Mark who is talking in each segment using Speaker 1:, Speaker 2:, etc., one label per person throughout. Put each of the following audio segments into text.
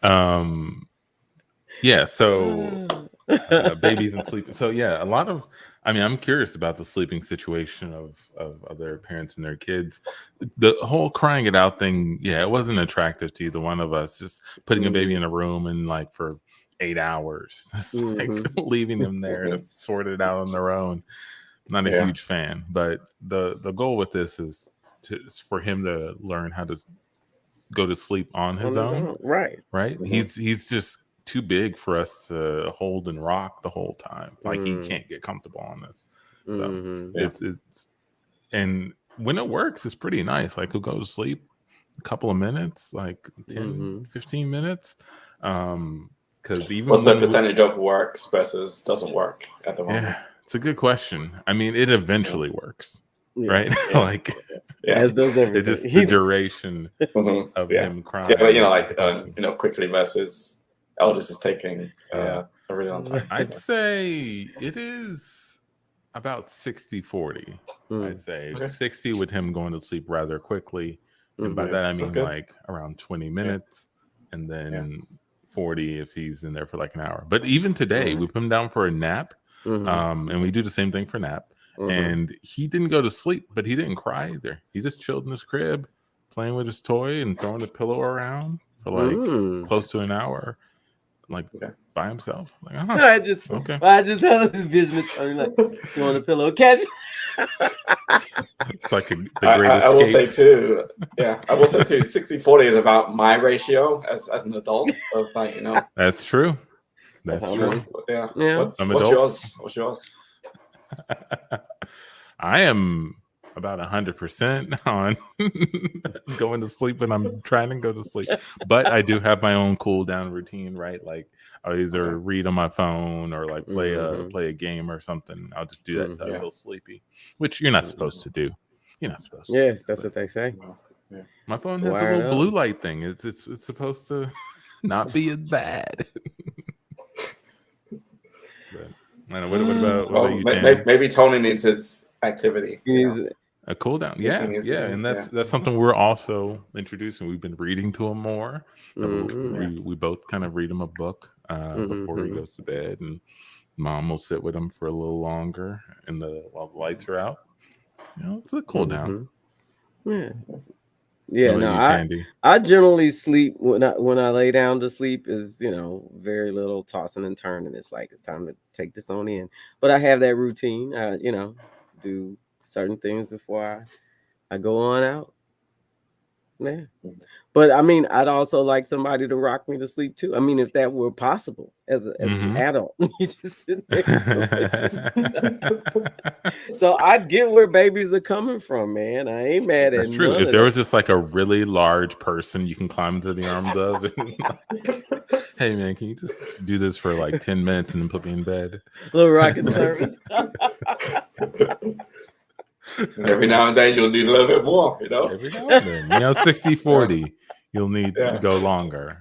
Speaker 1: Um, yeah. So babies and sleeping. So yeah, a lot of. I mean, I'm curious about the sleeping situation of other parents and their kids. The whole crying it out thing, yeah, it wasn't attractive to either one of us. Just putting a baby in a room and like for 8 hours, it's like leaving them there to sort it out on their own. Not a huge fan, but the goal with this is for him to learn how to go to sleep on his own.
Speaker 2: Right.
Speaker 1: Right? He's just too big for us to hold and rock the whole time. Like he can't get comfortable on this. So it's and when it works, it's pretty nice. Like he'll go to sleep a couple of minutes, like 10, 15 minutes. Because even
Speaker 3: what's the percentage of works versus doesn't work at the moment?
Speaker 1: Yeah, it's a good question. I mean, it eventually works. Right? Like
Speaker 2: as does everything.
Speaker 1: It's just the duration of him crying.
Speaker 3: Yeah, but like quickly versus eldest is taking a really long time.
Speaker 1: I'd say it is about 60-40. I'd say 60 with him going to sleep rather quickly. And by that I mean like around 20 minutes. And then 40 if he's in there for like an hour. But even today, we put him down for a nap. And we do the same thing for nap. And he didn't go to sleep, but he didn't cry either. He just chilled in his crib, playing with his toy and throwing the pillow around for like close to an hour, like by himself. Like,
Speaker 2: I just had this vision of Tony like throwing a pillow catch.
Speaker 1: It's like the greatest
Speaker 3: I will say too, I will say too, 60-40 is about my ratio as an adult of like,
Speaker 1: That's true. That's true.
Speaker 3: Yeah. What's yours?
Speaker 1: I am about 100% on going to sleep when I'm trying to go to sleep, but I do have my own cool down routine, right? Like I'll either read on my phone or like play a game or something. I'll just do that until I feel sleepy, which you're not supposed to do. You're not supposed to.
Speaker 2: Yes, that's what they say.
Speaker 1: My phone has a little blue light thing. It's supposed to not be as bad. I know. What about you,
Speaker 3: maybe Tony needs his activity.
Speaker 1: A cool down. Yeah. And that's something we're also introducing. We've been reading to him more. We both kind of read him a book before he goes to bed, and mom will sit with him for a little longer while the lights are out. It's a cool down.
Speaker 2: I generally sleep when I lay down to sleep is very little tossing and turning. It's like it's time to take this on in. But I have that routine. I do certain things before I go on out. Yeah. But I mean, I'd also like somebody to rock me to sleep too. I mean, if that were possible as an adult, you just sit there. So I get where babies are coming from, man. I ain't mad at.
Speaker 1: That's true. If there was just like a really large person you can climb into the arms of, and like, hey man, can you just do this for like 10 minutes and then put me in bed?
Speaker 2: A little rocket service.
Speaker 3: Every now and then you'll need a little bit more,
Speaker 1: Every now and then, 60-40, you'll need to go longer.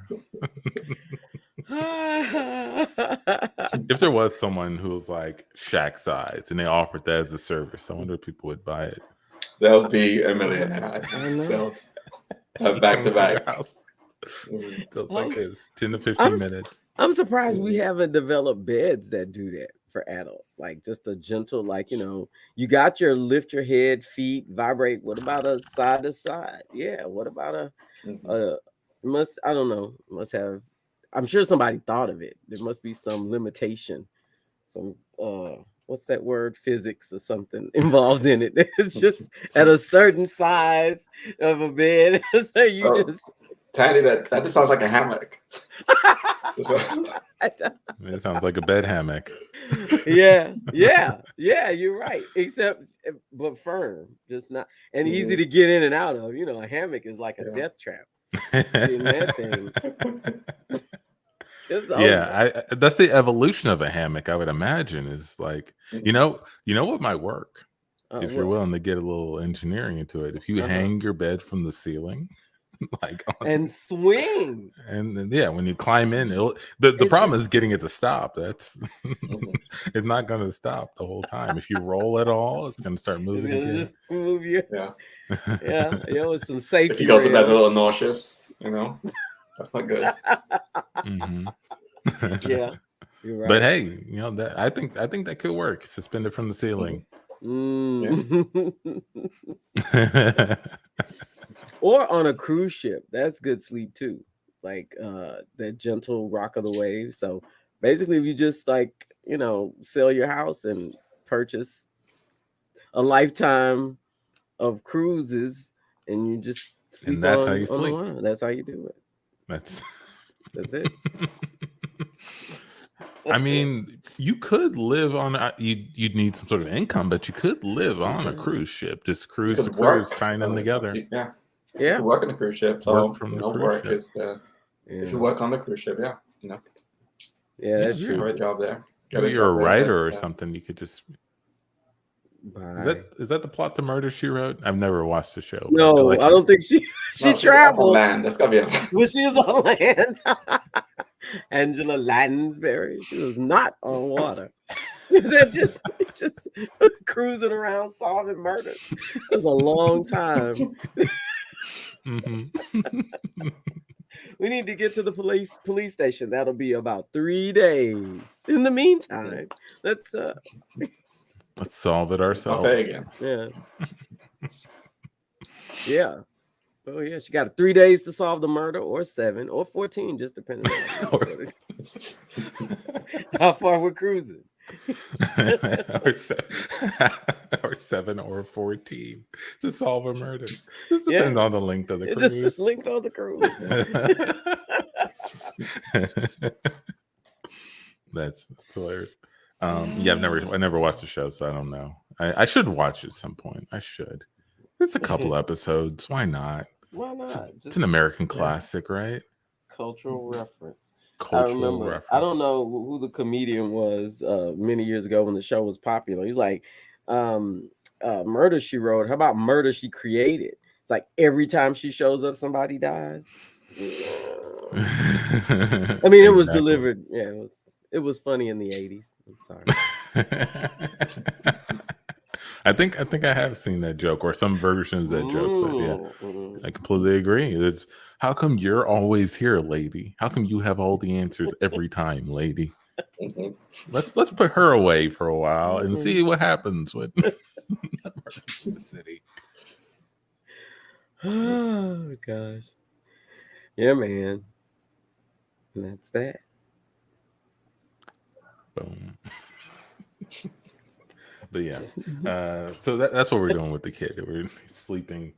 Speaker 1: If there was someone who was like Shaq size and they offered that as a service, I wonder if people would buy it.
Speaker 3: They'll be a millionaire. They'll back to back.
Speaker 1: It's like this 10 to 15 minutes.
Speaker 2: I'm surprised we haven't developed beds that do that for adults, like just a gentle, like you got your lift your head, feet, vibrate. What about a side to side? Yeah. What about I don't know. Must have. I'm sure somebody thought of it. There must be some limitation, some what's that word? Physics or something involved in it. It's just at a certain size of a bed. So you just
Speaker 3: Tandy, that just sounds like a hammock.
Speaker 1: It sounds like a bed hammock.
Speaker 2: Yeah, you're right. But firm, just not and easy to get in and out of. A hammock is like a death trap. In that thing.
Speaker 1: That's the evolution of a hammock. I would imagine is like you know what might work if you're willing to get a little engineering into it. If you hang your bed from the ceiling.
Speaker 2: And swing,
Speaker 1: and then when you climb in, the problem is getting it to stop. That's it's not going to stop the whole time. If you roll at all, it's going to start moving again.
Speaker 2: Just move with some safety.
Speaker 3: If you go to bed a little nauseous, That's not good.
Speaker 1: Mm-hmm.
Speaker 2: Yeah, you're right.
Speaker 1: But hey, that I think that could work. Suspended from the ceiling.
Speaker 2: Or on a cruise ship. That's good sleep too. Like that gentle rock of the wave. So basically, if you just like sell your house and purchase a lifetime of cruises, and you just sleep
Speaker 1: and that's
Speaker 2: on
Speaker 1: how you sleep.
Speaker 2: the water. That's how you do it.
Speaker 1: That's
Speaker 2: it.
Speaker 1: I mean, you could live on. You'd need some sort of income, but you could live on a cruise ship. Just cruise to cruise, tying them together.
Speaker 3: Yeah. You can work on the cruise ship. So
Speaker 1: work from the cruise
Speaker 3: work
Speaker 1: ship.
Speaker 3: is the. If you work on the cruise ship,
Speaker 2: Yeah, that's true.
Speaker 3: Great job there.
Speaker 1: Maybe you're a writer or something. You could just. Is that the plot to Murder, She Wrote? I've never watched the show.
Speaker 2: No, I don't think she traveled.
Speaker 3: On land. That's gotta be on land.
Speaker 2: Well, she was on land. Angela Lansbury. She was not on water. They're just cruising around solving murders. It was a long time. We need to get to the police station. That'll be about 3 days. In the meantime, let's
Speaker 1: solve it ourselves.
Speaker 3: Okay, again.
Speaker 2: Yeah. Yeah. Oh yeah, she got 3 days to solve the murder, or 7, or 14, just depending on how far we're cruising.
Speaker 1: or 7 or 14 to solve a murder. This depends on the length of the cruise.
Speaker 2: Just length of the cruise.
Speaker 1: That's hilarious. Yeah, I never watched the show, so I don't know. I should watch it at some point. I should. It's a couple episodes. Why not?
Speaker 2: Why not?
Speaker 1: It's an American classic, right?
Speaker 2: Cultural reference.
Speaker 1: Cultural reference.
Speaker 2: I don't know who the comedian was many years ago when the show was popular. He's like, Murder, She Wrote. How about Murder, She Created? It's like every time she shows up, somebody dies. I mean, it was delivered. Yeah, it was funny in the 80s. I'm sorry.
Speaker 1: I think I have seen that joke or some version of that joke, but yeah, I completely agree. It's how come you're always here, lady? How come you have all the answers every time, lady? Let's put her away for a while and see what happens with the city.
Speaker 2: Oh gosh, yeah, man. And that's that.
Speaker 1: Boom. But yeah, so that's what we're doing with the kid. We're sleeping,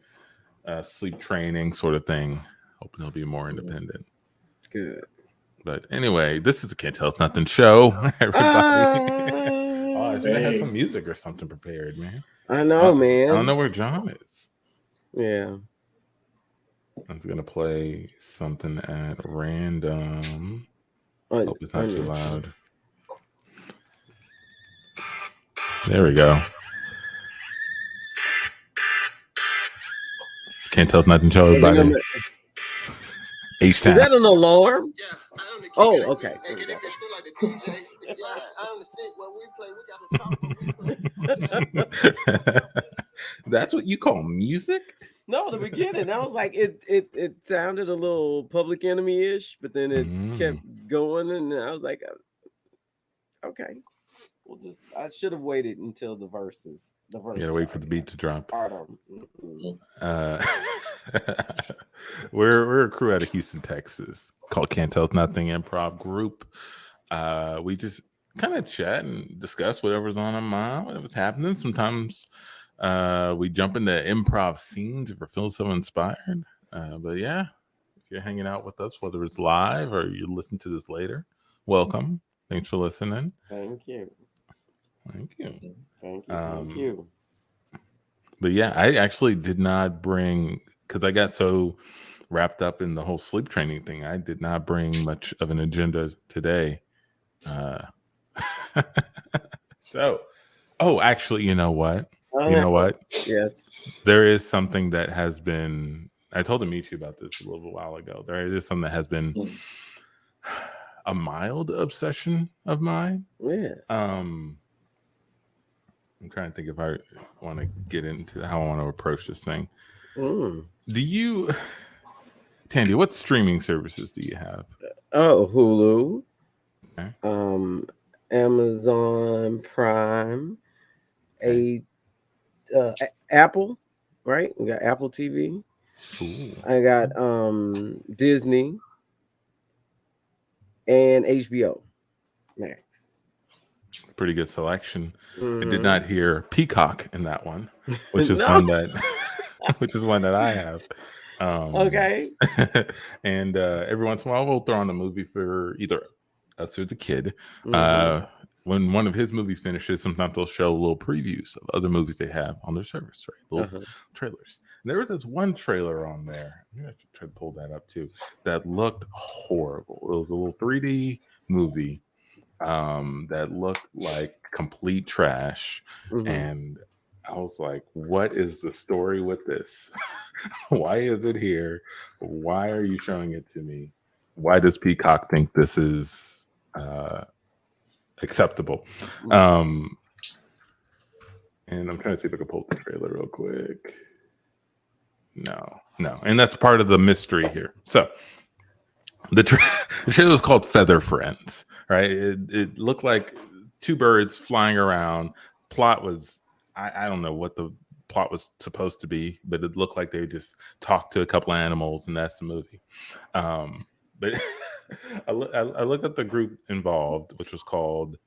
Speaker 1: sleep training sort of thing. Hoping he'll be more independent.
Speaker 2: Good.
Speaker 1: But anyway, this is a Can't Tell Us Nothing show, everybody. I should have had some music or something prepared, man.
Speaker 2: I know, man.
Speaker 1: I don't know where John is.
Speaker 2: Yeah.
Speaker 1: I'm gonna play something at random. Hope it's not too loud. There we go. Can't Tell Us Nothing show, everybody. H-Town.
Speaker 2: Is that an alarm? Yeah. Oh, okay.
Speaker 1: That's what you call music?
Speaker 2: No, the beginning. I was like, it sounded a little Public Enemy-ish, but then it kept going, and I was like, okay. I should have waited until the verse. You gotta
Speaker 1: wait for the beat to drop. We're a crew out of Houston, Texas, called Can't Tell Us Nothing Improv Group. We just kind of chat and discuss whatever's on our mind, whatever's happening. Sometimes we jump into improv scenes if we're feeling so inspired. But yeah, if you're hanging out with us, whether it's live or you listen to this later, welcome. Thanks for listening.
Speaker 2: Thank you.
Speaker 1: Thank you.
Speaker 2: Thank you. Thank you.
Speaker 1: But yeah, I actually did not bring, because I got so wrapped up in the whole sleep training thing, I did not bring much of an agenda today. Actually, you know what?
Speaker 2: Yes.
Speaker 1: There is something that has been, I told Amici about this a little while ago. There is something that has been a mild obsession of mine.
Speaker 2: Yes.
Speaker 1: I'm trying to think if I want to get into how I want to approach this thing. Do you Tandy, what streaming services do you have?
Speaker 2: Oh, Hulu.
Speaker 1: Okay.
Speaker 2: Amazon Prime.
Speaker 1: Okay.
Speaker 2: Apple, right? We got Apple TV.
Speaker 1: Ooh.
Speaker 2: I got Disney and HBO Max.
Speaker 1: Pretty good selection.
Speaker 2: Mm-hmm.
Speaker 1: I did not hear Peacock in that one, which is one that which is one that I have.
Speaker 2: Okay.
Speaker 1: And every once in a while we'll throw on a movie for either us or the kid.
Speaker 2: Mm-hmm.
Speaker 1: When one of his movies finishes, sometimes they'll show little previews of other movies they have on their service, right? Little trailers. And there was this one trailer on there. I'm gonna try to pull that up too. That looked horrible. It was a little 3D movie that looked like complete trash.
Speaker 2: Mm-hmm.
Speaker 1: And I was like, what is the story with this? Why is it here? Why are you showing it to me? Why does Peacock think this is acceptable? And I'm trying to see if I can pull up the trailer real quick. No. And that's part of the mystery here. So the trailer was called Feather Friends, right? It looked like two birds flying around. Plot was, I don't know what the plot was supposed to be, but it looked like they just talked to a couple of animals, and that's the movie. But I looked at the group involved, which was called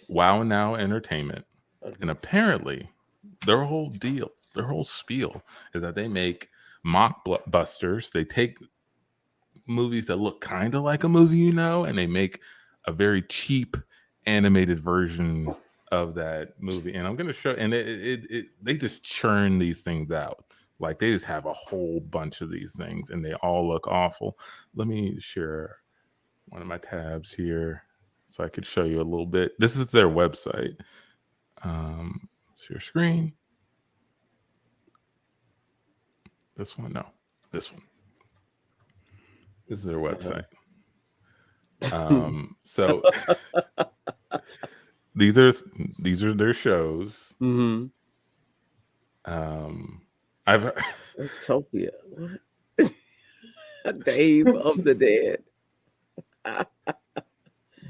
Speaker 1: Wow Now Entertainment, and apparently their whole deal, their whole spiel is that they make mockbusters. They take movies that look kind of like a movie, and they make a very cheap animated version of that movie. And I'm going to show, and they just churn these things out. Like they just have a whole bunch of these things and they all look awful. Let me share one of my tabs here so I could show you a little bit. This is their website. Share screen. This one, no, this one. This is their website. So these are their shows.
Speaker 2: Mm-hmm.
Speaker 1: I've
Speaker 2: Dystopia. What? Dave of the Dead.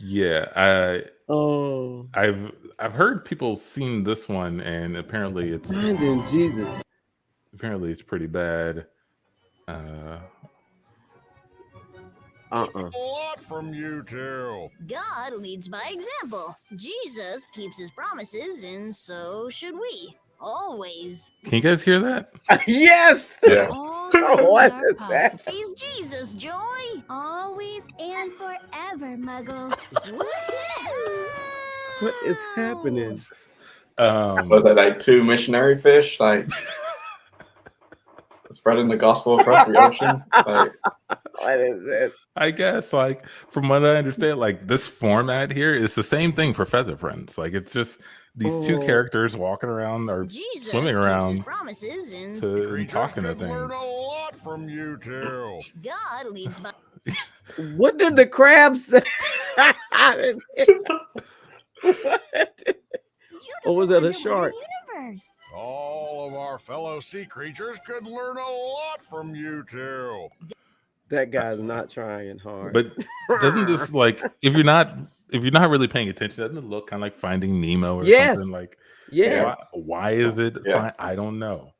Speaker 1: Yeah,
Speaker 2: Oh,
Speaker 1: I've heard people seen this one, and apparently it's
Speaker 2: Finding Jesus.
Speaker 1: Apparently it's pretty bad.
Speaker 4: It's a lot from you two.
Speaker 5: God leads by example. Jesus keeps his promises, and so should we. Always.
Speaker 1: Can you guys hear that?
Speaker 2: Yes.
Speaker 3: Yeah.
Speaker 2: What is that?
Speaker 5: He's Jesus, Joy.
Speaker 6: Always and forever, Muggles.
Speaker 2: What is happening?
Speaker 3: Was that like two missionary fish, like spreading the gospel across the ocean? Like,
Speaker 2: What is this?
Speaker 1: I guess, like, from what I understand, like this format here is the same thing for Feather Friends. Like, it's just these two characters walking around or
Speaker 5: Jesus
Speaker 1: swimming
Speaker 5: keeps
Speaker 1: around
Speaker 5: his promises, and
Speaker 1: and talking to
Speaker 4: Could learn
Speaker 1: things.
Speaker 4: a lot from you two.
Speaker 5: God leads by.
Speaker 2: What did the crab say? Or was that a shark?
Speaker 6: Universe.
Speaker 4: All of our fellow sea creatures could learn a lot from you two.
Speaker 2: That guy's not trying hard.
Speaker 1: But doesn't this, like, if you're not really paying attention, doesn't it look kind of like Finding Nemo or something? Like,
Speaker 2: yes,
Speaker 1: why is it?
Speaker 3: Yeah.
Speaker 1: I don't know.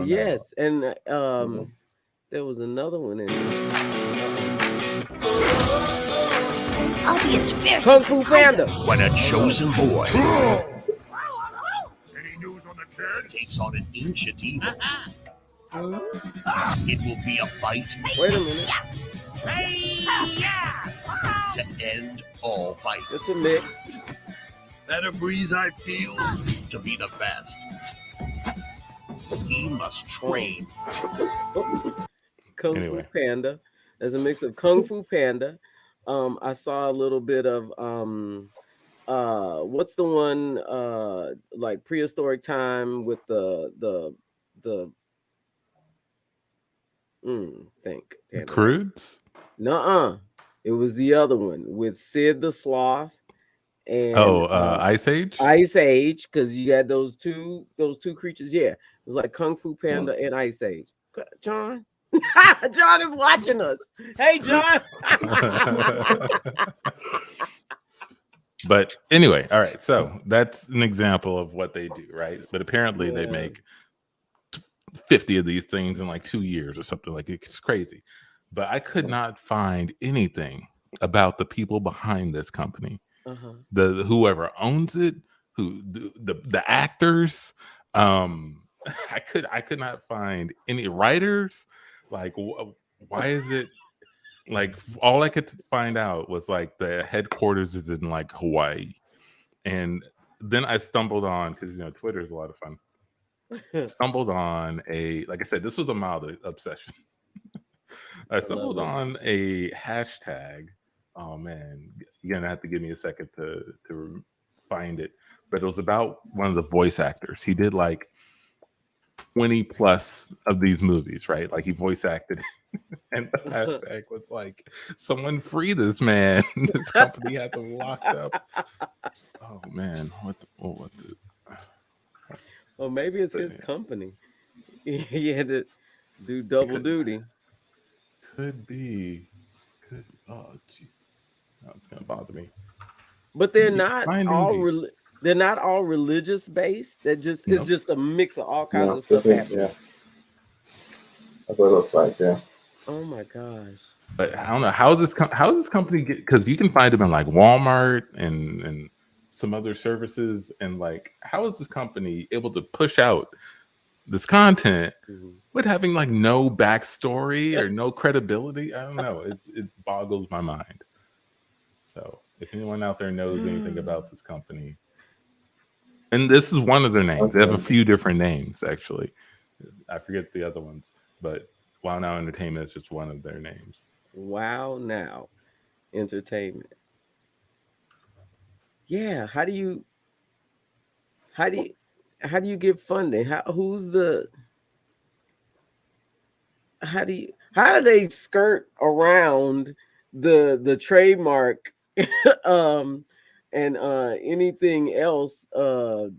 Speaker 2: yes, and there was another one in there.
Speaker 6: I'll be as fierce
Speaker 2: Kung
Speaker 6: as
Speaker 2: Fu
Speaker 6: a tiger.
Speaker 2: Panda.
Speaker 7: When a chosen boy
Speaker 4: Any news on the kid?
Speaker 7: takes on an ancient evil, it will be a fight
Speaker 2: Wait a minute.
Speaker 7: to end all
Speaker 2: It's
Speaker 7: fights.
Speaker 2: a mix.
Speaker 7: That a breeze I feel to be the best. He must train.
Speaker 2: Kung
Speaker 1: Anyway.
Speaker 2: Fu Panda. There's a mix of Kung Fu Panda. I saw a little bit of what's the one like prehistoric time with the think
Speaker 1: Crudes?
Speaker 2: Nuh-uh. It was the other one with Sid the Sloth and
Speaker 1: Ice Age?
Speaker 2: Ice Age, because you had those two creatures. Yeah, it was like Kung Fu Panda and Ice Age. John, John is watching us. Hey, John.
Speaker 1: But anyway, all right. So that's an example of what they do, right? But apparently they make 50 of these things in like 2 years or something. Like, it's crazy. But I could not find anything about the people behind this company, the whoever owns it, who the actors. I could not find any writers. Like, why is it? Like, all I could find out was like the headquarters is in like Hawaii, and then I stumbled on, because Twitter is a lot of fun. Stumbled on like I said, this was a mild obsession. I stumbled on a hashtag. Oh man, you're gonna have to give me a second to find it. But it was about one of the voice actors. He did like 20 plus of these movies, right? Like, he voice acted. And the hashtag was like, "Someone free this man." This company has him locked up. Oh man, what the
Speaker 2: Well, maybe it's his company. He had to do double duty.
Speaker 1: Could be. Oh Jesus, no, it's gonna bother me.
Speaker 2: But they're not all they're not all religious based. It's just a mix of all kinds of stuff happening.
Speaker 3: Yeah, that's what it looks like. Yeah.
Speaker 2: Oh my gosh.
Speaker 1: But I don't know how does this company get, because you can find them in like Walmart and some other services, and like, how is this company able to push out this content with having like no backstory or no credibility? I don't know. It boggles my mind. So if anyone out there knows anything about this company, and this is one of their names. They have a few different names, actually. I forget the other ones, but Wow Now Entertainment is just one of their names.
Speaker 2: Wow Now Entertainment. Yeah, how do you get funding? How do they skirt around the trademark and anything else not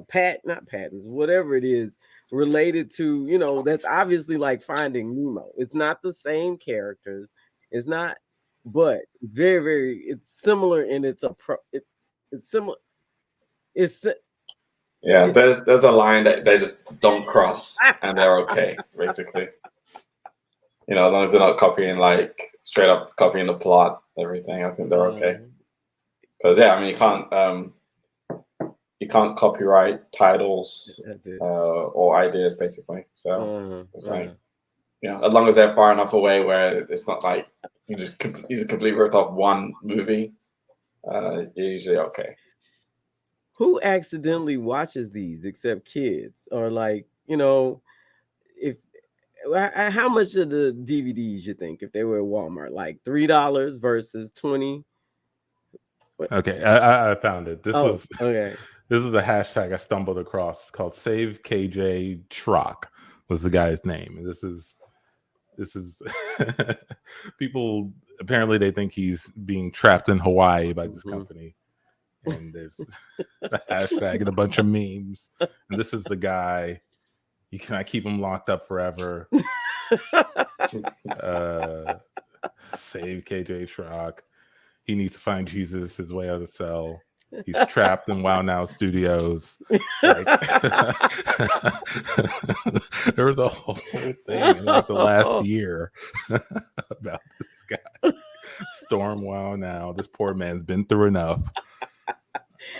Speaker 2: patents, whatever it is related to, that's obviously like Finding Nemo. It's not the same characters, it's not, but very, very, it's similar in its it's similar.
Speaker 3: There's a line that they just don't cross, and they're okay, basically. As long as they're not copying, like straight up copying the plot, everything, I think they're okay. Because you can't copyright titles or ideas, basically. So it's like, as long as they're far enough away where it's not like you just completely ripped off one movie, you're usually okay.
Speaker 2: Who accidentally watches these except kids? Or like, how much of the DVDs you think if they were at Walmart? Like $3 versus $20?
Speaker 1: Okay, I found it. This was
Speaker 2: okay.
Speaker 1: This is a hashtag I stumbled across called Save KJ Schrock was the guy's name. And this is people, apparently they think he's being trapped in Hawaii by this company. And there's a hashtag and a bunch of memes. And this is the guy. You cannot keep him locked up forever. Save KJ Schrock. He needs to find Jesus his way out of the cell. He's trapped in Wow Now Studios. Like, there was a whole thing in like the last year about this guy. Storm Wow Now. This poor man's been through enough.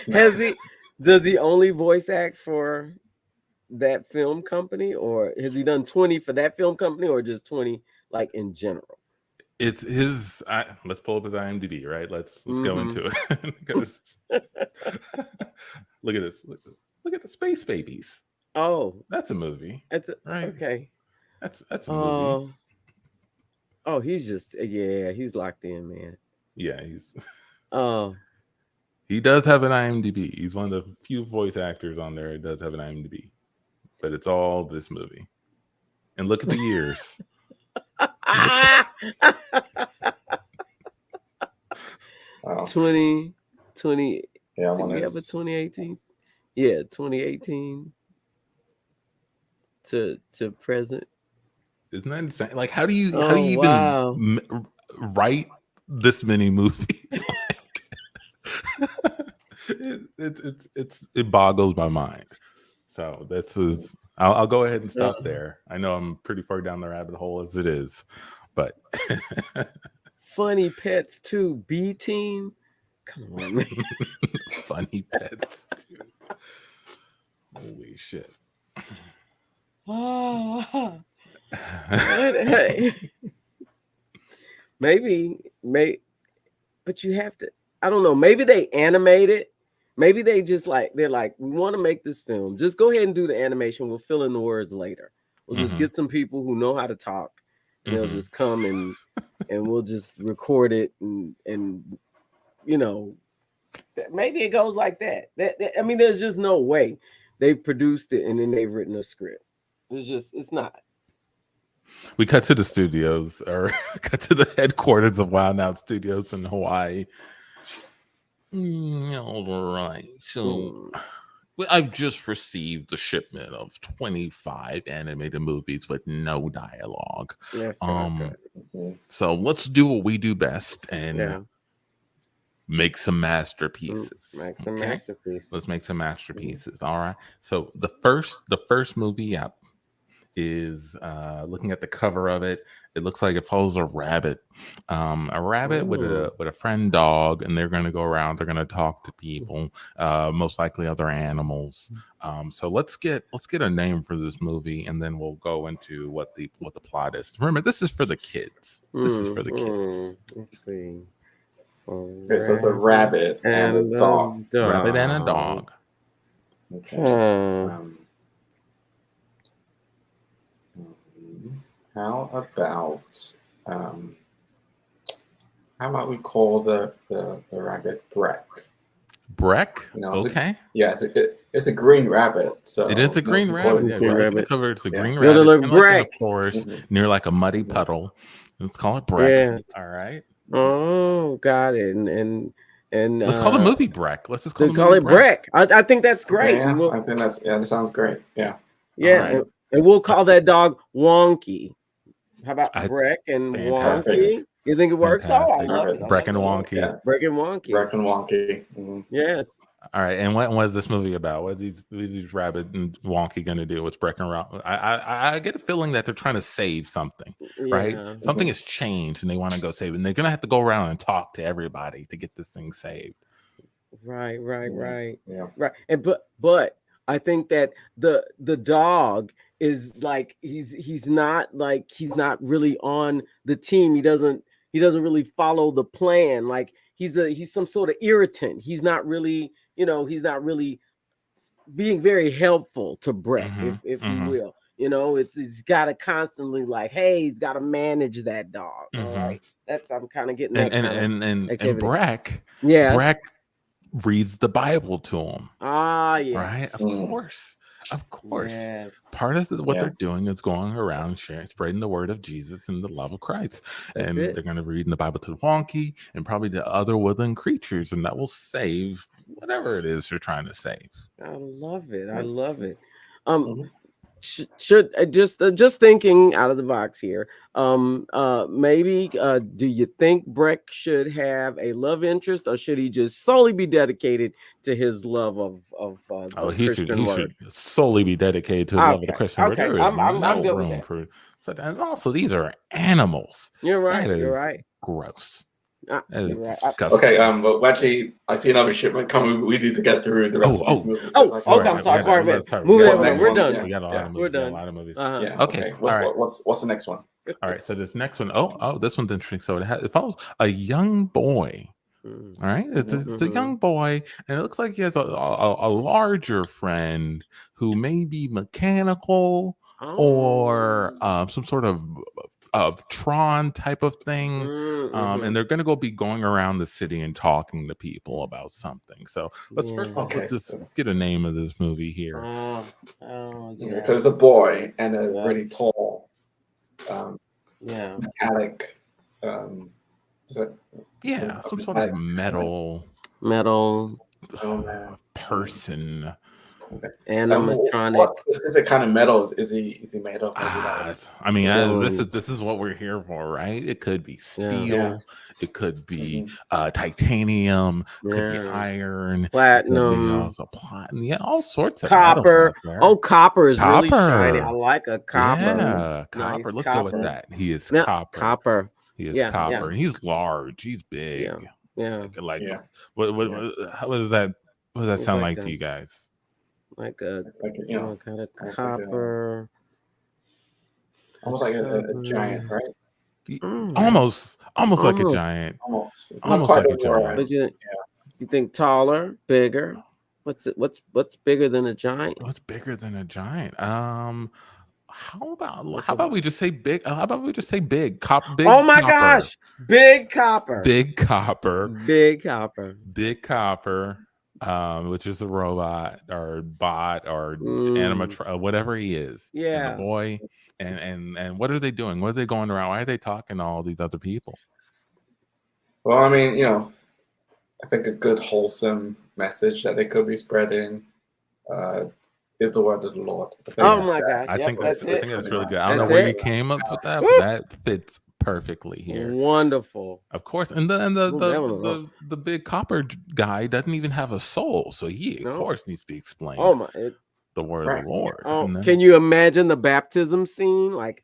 Speaker 2: Does he only voice act for that film company, or has he done 20 for that film company, or just 20 like in general?
Speaker 1: It's his. Let's pull up his IMDb, right? Let's go into it. Look at this. Look at the Space Babies.
Speaker 2: Oh,
Speaker 1: that's a movie.
Speaker 2: Right. Okay.
Speaker 1: That's a movie.
Speaker 2: Oh, he's just he's locked in, man.
Speaker 1: Yeah, he's. He does have an IMDb. He's one of the few voice actors on there that does have an IMDb, but it's all this movie. And look at the years.
Speaker 2: 2020.
Speaker 3: Yeah,
Speaker 2: we have a 2018. Yeah, 2018 to present.
Speaker 1: Isn't that insane? Like, how do you
Speaker 2: wow.
Speaker 1: even write this many movies? It boggles my mind. So this is. I'll go ahead and stop there. I know I'm pretty far down the rabbit hole as it is, but
Speaker 2: Funny Pets 2 B Team. Come on, man.
Speaker 1: Funny Pets 2. Holy shit.
Speaker 2: Oh. Hey. Maybe, but you have to. I don't know. Maybe they animate it. Maybe they just they're like, we want to make this film. Just go ahead and do the animation. We'll fill in the words later. We'll just get some people who know how to talk, and they'll just come and we'll just record it and you know, maybe it goes like that. I mean, there's just no way they've produced it and then they've written a script. It's not.
Speaker 1: We cut to the studios, or cut to the headquarters of Wild Out Studios in Hawaii. All right, so I've just received the shipment of 25 animated movies with no dialogue.
Speaker 2: Yes,
Speaker 1: so let's do what we do best and make some masterpieces.
Speaker 2: Masterpieces.
Speaker 1: Let's make some masterpieces. All right. So the first movie up is looking at the cover of it. It looks like it follows a rabbit with a friend dog, and they're going to go around. They're going to talk to people, most likely other animals. So let's get a name for this movie, and then we'll go into what the plot is. Remember, this is for the kids. This is for the kids.
Speaker 2: Let's see.
Speaker 3: Okay, so it's a rabbit and a dog.
Speaker 1: Rabbit and a dog.
Speaker 3: Okay. How about we call the rabbit Breck?
Speaker 1: Breck?
Speaker 3: You know,
Speaker 1: okay.
Speaker 3: It's a green rabbit. So
Speaker 1: it is a green rabbit.
Speaker 2: Green rabbit.
Speaker 1: Cover it's a green rabbit.
Speaker 2: Look,
Speaker 1: it's
Speaker 2: Breck.
Speaker 1: Like in a forest near like a muddy puddle. Let's call it Breck.
Speaker 2: Yeah.
Speaker 1: All right.
Speaker 2: Oh, got it. And
Speaker 1: let's call the movie Breck. Let's just
Speaker 2: call it Breck. I think that's great.
Speaker 3: Yeah, I think that sounds great. Yeah.
Speaker 2: Yeah.
Speaker 1: Right.
Speaker 2: And we'll call that dog Wonky. How about Breck and
Speaker 1: fantastic.
Speaker 2: Wonky? You think it works?
Speaker 1: Fantastic.
Speaker 2: Oh, I love it.
Speaker 1: Breck and Wonky.
Speaker 3: Yeah.
Speaker 2: Breck and Wonky.
Speaker 3: Breck and Wonky. Mm-hmm.
Speaker 2: Yes.
Speaker 1: All right. And what is this movie about? What are these rabbit and Wonky going to do? What's Breck and Wonky? I get a feeling that they're trying to save something, right? Something has changed, and they want to go save it. And they're going to have to go around and talk to everybody to get this thing saved.
Speaker 2: Right.
Speaker 3: Yeah.
Speaker 2: Right. And but I think that the dog is like he's not really on the team. He doesn't really follow the plan. Like he's some sort of irritant. He's not really, he's not really being very helpful to Breck, if you will. He's got to constantly he's got to manage that dog. All right. I'm kind of getting that
Speaker 1: and Breck.
Speaker 2: Yeah.
Speaker 1: Breck reads the Bible to him.
Speaker 2: Ah, yeah.
Speaker 1: Right? Of course.
Speaker 2: Yes.
Speaker 1: Part of what they're doing is going around spreading the word of Jesus and the love of Christ. They're going to read in the Bible to the Wonky and probably the other woodland creatures, and that will save whatever it is you're trying to save.
Speaker 2: I love it. Should just thinking out of the box here. Maybe do you think Breck should have a love interest, or should he just solely be dedicated to his love of
Speaker 1: he should solely be dedicated to his love of the Christian word. There is
Speaker 2: I'm good
Speaker 1: room
Speaker 2: with that.
Speaker 1: for so, and also these are animals.
Speaker 2: You're right.
Speaker 1: That
Speaker 2: You're
Speaker 1: is
Speaker 2: right.
Speaker 1: Gross.
Speaker 2: That
Speaker 1: is disgusting.
Speaker 3: Okay, but actually, I see another shipment coming. We need to get through the rest of these movies.
Speaker 2: Okay, I'm sorry. We're done.
Speaker 1: We got a lot of movies.
Speaker 2: We're done.
Speaker 1: A lot of movies.
Speaker 3: Yeah.
Speaker 1: Okay.
Speaker 3: All right. What's the next one?
Speaker 1: All right. So this next one. Oh, this one's interesting. So it follows a young boy. All right. It's a young boy, and it looks like he has a larger friend who may be mechanical or some sort of Tron type of thing, and they're going to be going around the city and talking to people about something. So let's let's get a name of this movie here.
Speaker 3: Because it's a boy and a really tall, metallic,
Speaker 1: some sort of metal
Speaker 3: Oh,
Speaker 1: person
Speaker 2: animatronic.
Speaker 3: What specific kind of metals is he made of?
Speaker 1: I mean, this is what we're here for, right? It could be steel, it could be titanium, could be iron,
Speaker 2: platinum,
Speaker 1: all sorts of
Speaker 2: copper.
Speaker 1: Metals
Speaker 2: Oh, copper is really shiny. I like a copper.
Speaker 1: Yeah, copper.
Speaker 2: Nice
Speaker 1: Let's
Speaker 2: copper.
Speaker 1: go with that. He is copper.
Speaker 2: Copper.
Speaker 1: He is copper, and he's large. He's big.
Speaker 2: Yeah.
Speaker 1: What does that? What does that sound like to you guys?
Speaker 2: Like a kind of copper.
Speaker 3: Almost like a giant, right?
Speaker 1: Almost like a giant.
Speaker 3: Almost. It's
Speaker 1: almost like a giant.
Speaker 2: But you think taller, bigger? What's bigger than a giant?
Speaker 1: What's bigger than a giant? How about we just say big? How about we just say big? Big.
Speaker 2: Oh my gosh! Big copper.
Speaker 1: Big copper.
Speaker 2: Big copper.
Speaker 1: Big copper. Which is a robot or bot or animatronic, whatever he is.
Speaker 2: Yeah.
Speaker 1: And the boy. And what are they doing? What are they going around? Why are they talking to all these other people?
Speaker 3: Well, I mean, I think a good wholesome message that they could be spreading is the word of the Lord.
Speaker 2: Oh my gosh!
Speaker 1: I think that's really good. I don't know where you came up with that, but that fits perfectly here.
Speaker 2: Wonderful.
Speaker 1: Of course, and the big copper guy doesn't even have a soul, so he of course needs to be explained.
Speaker 2: Oh my!
Speaker 1: The word of the Lord.
Speaker 2: Can you imagine the baptism scene? Like,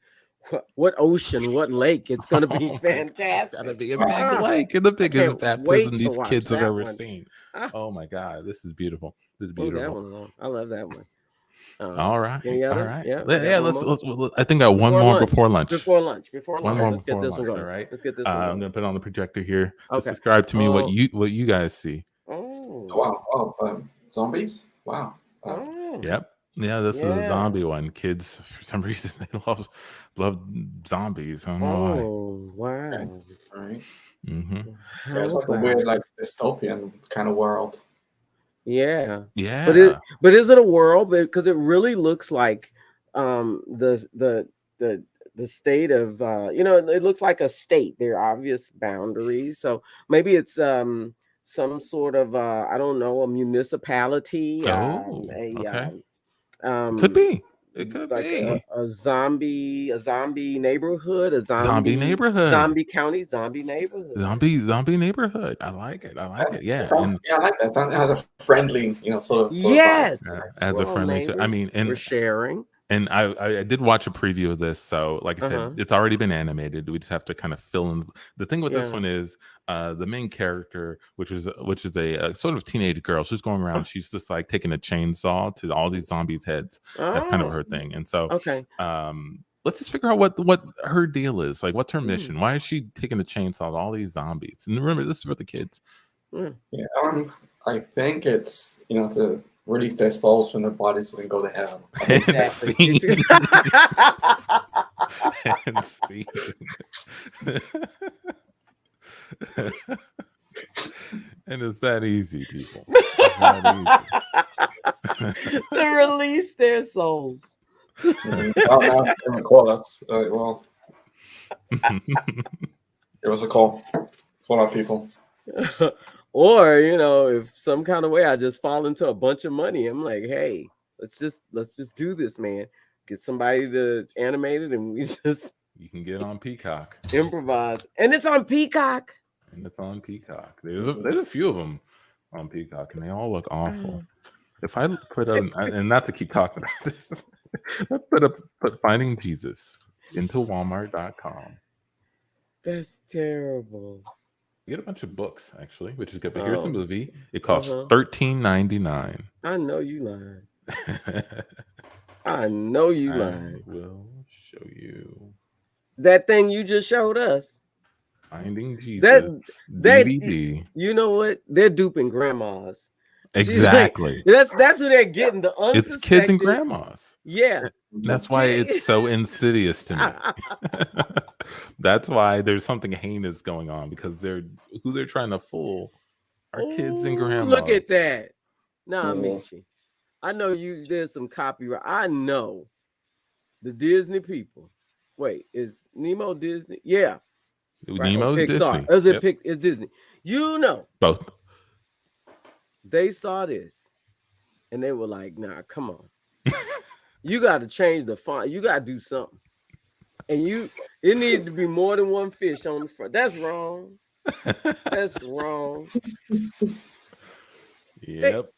Speaker 2: what ocean, what lake? It's going to be fantastic.
Speaker 1: It's got to be a big lake and the biggest baptism these kids have ever seen. Oh my God, this is beautiful. This is beautiful.
Speaker 2: I love that one.
Speaker 1: All right.
Speaker 2: Yeah.
Speaker 1: Let's. I think I got one more before lunch.
Speaker 2: Before lunch.
Speaker 1: One more
Speaker 2: Let's get this one going.
Speaker 1: All right.
Speaker 2: Let's get this one going.
Speaker 1: I'm gonna put it on the projector here.
Speaker 2: Okay.
Speaker 1: Describe to me what you guys see.
Speaker 3: Oh wow! Zombies! Wow.
Speaker 1: Yep. Yeah, this is a zombie one. Kids, for some reason, they love zombies. I don't know why.
Speaker 2: Oh wow!
Speaker 3: All right.
Speaker 1: Mm-hmm.
Speaker 3: It's like a weird, like dystopian kind of world.
Speaker 2: Yeah.
Speaker 1: Yeah.
Speaker 2: But is it a world? Because it really looks like the state of it looks like a state. There are obvious boundaries. So maybe it's some sort of I don't know, a municipality.
Speaker 1: Okay. Could be. It could
Speaker 2: like
Speaker 1: be
Speaker 2: a zombie neighborhood,
Speaker 1: zombie neighborhood,
Speaker 2: zombie county, zombie neighborhood,
Speaker 1: zombie neighborhood. I like it. Yeah.
Speaker 3: I like that. It has a friendly, sort of.
Speaker 2: Yes.
Speaker 1: As a friendly. I mean, and
Speaker 2: we're sharing.
Speaker 1: And I did watch a preview of this, so like I said, it's already been animated. We just have to kind of fill in. The thing with this one is the main character, which is a sort of teenage girl. She's going around. She's just like taking a chainsaw to all these zombies' heads. That's kind of her thing. And so, let's just figure out what her deal is. Like, what's her mission? Why is she taking the chainsaw to all these zombies? And remember, this is for the kids.
Speaker 3: Yeah, I think it's to release their souls from their bodies so they can go to heaven.
Speaker 1: And it's that easy, people. That easy.
Speaker 2: To release their souls.
Speaker 3: Call us. Well, give us a call. Call our people.
Speaker 2: Or if some kind of way I just fall into a bunch of money, I'm like, hey, let's just do this, man. Get somebody to animate it, and we just
Speaker 1: you can get on Peacock,
Speaker 2: improvise, and it's on Peacock.
Speaker 1: There's a few of them on Peacock, and they all look awful. If I put up, and not to keep talking about this, let's put Finding Jesus into Walmart.com.
Speaker 2: That's terrible.
Speaker 1: You get a bunch of books, actually, which is good. But here's the movie. It costs $13.99.
Speaker 2: I know you lying. I know you lying.
Speaker 1: I will show you
Speaker 2: that thing you just showed us.
Speaker 1: Finding Jesus DVD.
Speaker 2: You know what? They're duping grandmas.
Speaker 1: Exactly.
Speaker 2: Like, that's who they're getting. The
Speaker 1: it's kids and grandmas.
Speaker 2: Yeah.
Speaker 1: That's why it's so insidious to me. That's why there's something heinous going on, because who they're trying to fool are kids and grandmas.
Speaker 2: Look at that. Nah, Michi. I know there's some copyright. I know the Disney people. Wait, is Nemo Disney? Yeah.
Speaker 1: Nemo's Disney.
Speaker 2: It's Disney. Both. They saw this And they were like, nah, come on. You got to change the font. You got to do something. And it needed to be more than one fish on the front. That's wrong. That's wrong.
Speaker 1: Yep.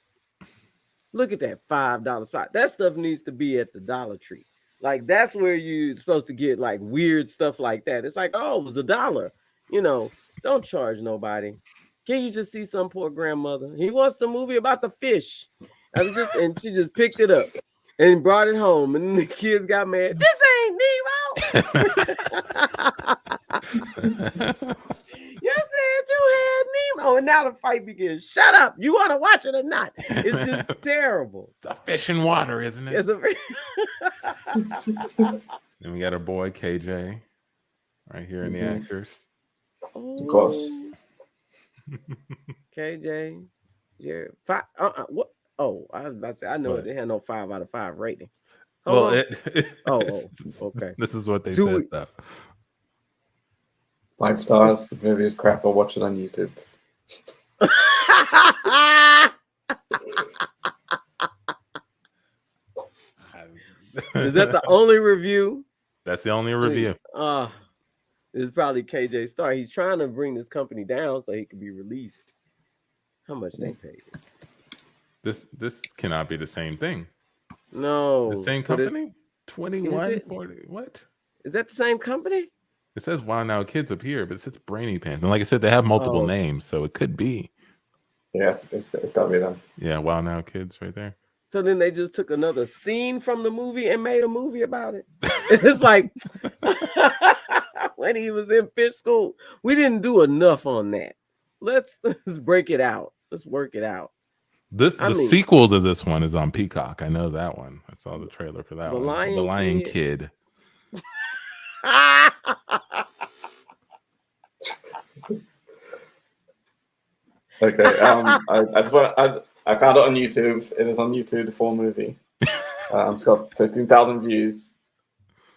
Speaker 2: Look at that $5 sock. That stuff needs to be at the Dollar Tree. Like, that's where you're supposed to get like weird stuff like that. It's like, oh, it was $1. You know, don't charge nobody. Can you just see some poor grandmother? He wants the movie about the fish. And she just picked it up and brought it home. And the kids got mad. This ain't Nemo. You said you had Nemo. And now the fight begins. Shut up. You want to watch it or not? It's just terrible.
Speaker 1: It's a fish in water, isn't it? Then we got our boy KJ right here in the actors.
Speaker 3: Of course.
Speaker 2: KJ. Yeah. What? Oh, I was about to say, I know they had no 5 out of 5 rating.
Speaker 1: Okay. This is what they said, though.
Speaker 3: 5 stars. The movie is crap. I'll watch it on YouTube.
Speaker 2: Is that the only review?
Speaker 1: That's the only review.
Speaker 2: It's probably KJ Star. He's trying to bring this company down so he can be released. How much they paid?
Speaker 1: This cannot be the same thing.
Speaker 2: No.
Speaker 1: The same company? 2140. What?
Speaker 2: Is that the same company?
Speaker 1: It says Wow Now Kids up here, but it says Brainy Pants. And like I said, they have multiple names, so it could be.
Speaker 3: Yes, it's gotta be them.
Speaker 1: Yeah, Wow Now Kids right there.
Speaker 2: So then they just took another scene from the movie and made a movie about it. It's like when he was in fish school, we didn't do enough on that. Let's break it out. Let's work it out.
Speaker 1: The sequel to this one is on Peacock. I know that one. I saw the trailer for that one. The Lion Kid.
Speaker 3: Okay. I found it on YouTube. It is on YouTube, the full movie. It's got 15,000 views.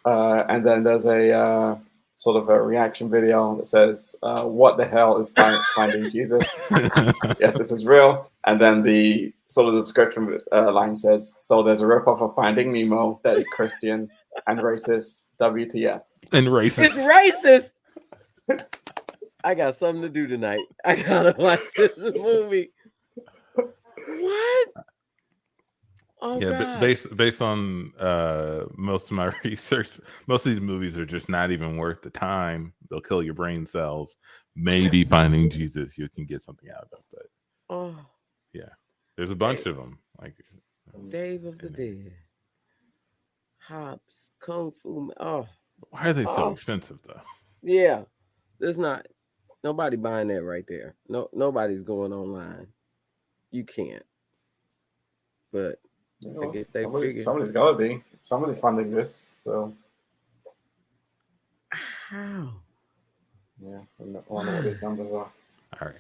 Speaker 3: And then there's a sort of a reaction video that says, what the hell is Finding Jesus? Yes, this is real. And then the sort of description line says, so there's a ripoff of Finding Nemo that is Christian and racist. WTF.
Speaker 1: And racist.
Speaker 2: It's racist. I got something to do tonight. I gotta watch this movie. What? Oh,
Speaker 1: yeah,
Speaker 2: God.
Speaker 1: but based on most of my research, most of these movies are just not even worth the time. They'll kill your brain cells. Maybe Finding Jesus, you can get something out of it. But yeah, there's a bunch of them. Like
Speaker 2: Dave of the Dead, Hobbs, Kung Fu.
Speaker 1: Why are they so expensive though?
Speaker 2: Yeah, there's not nobody buying that right there. No, nobody's going online. You can't. But I guess they figured
Speaker 3: somebody's got to be. Somebody's funding this. So
Speaker 2: how?
Speaker 3: Yeah, I wonder what these numbers are.
Speaker 1: All right,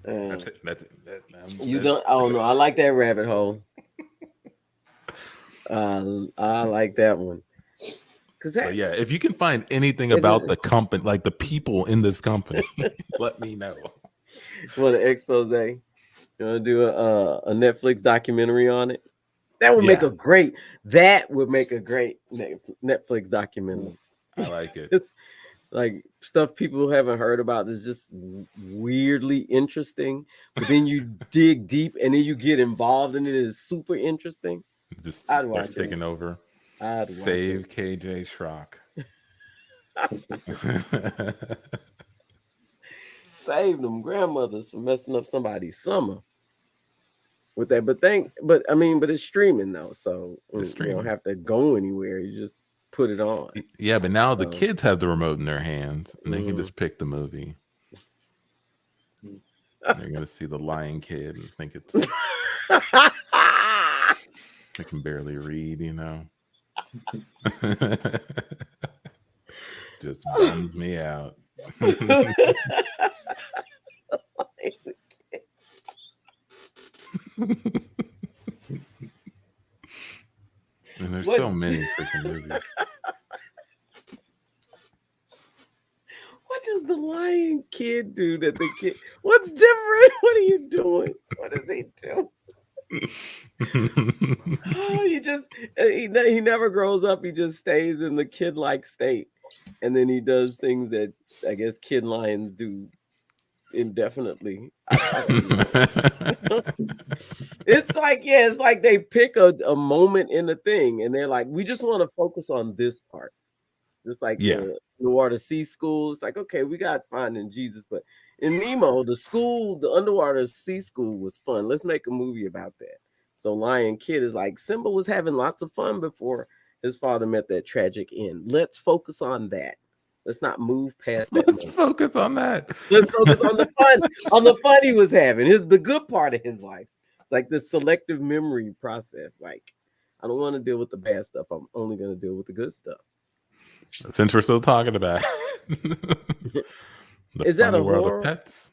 Speaker 1: that's it.
Speaker 2: You don't. Oh no, I like that rabbit hole. I like that one.
Speaker 1: Yeah, if you can find anything about the company, like the people in this company, let me know.
Speaker 2: Want an expose? You want to do a Netflix documentary on it? That would make a great. That would make a great Netflix documentary.
Speaker 1: I like it.
Speaker 2: It's like stuff people haven't heard about is just weirdly interesting. But then you dig deep and then you get involved and it is super interesting.
Speaker 1: Just they're taking over. Save KJ Schrock.
Speaker 2: Save them grandmothers from messing up somebody's summer with that. But it's streaming though, so you don't have to go anywhere. You just put it on.
Speaker 1: Yeah, but now the kids have the remote in their hands and they can just pick the movie. They're gonna see the Lion Kid and think it's they can barely read, you know. Just bums me out. And there's so many freaking movies.
Speaker 2: What does the Lion Kid do that the kid? What's different? What are you doing? What does he do? He never grows up. He just stays in the kid-like state, and then he does things that I guess kid lions do indefinitely. I don't know. It's like they pick a moment in the thing, and they're like, we just want to focus on this part. Just like the underwater sea school. It's like, okay, we got Finding Jesus, but in Nemo, the underwater sea school was fun. Let's make a movie about that. So Lion Kid is like, Simba was having lots of fun before his father met that tragic end. Let's focus on that. Let's not move past that.
Speaker 1: Let's focus on that.
Speaker 2: Let's focus on the fun he was having. The good part of his life. It's like the selective memory process. Like, I don't want to deal with the bad stuff. I'm only going to deal with the good stuff.
Speaker 1: Since we're still talking about
Speaker 2: is that a
Speaker 1: world
Speaker 2: horror?
Speaker 1: Of pets?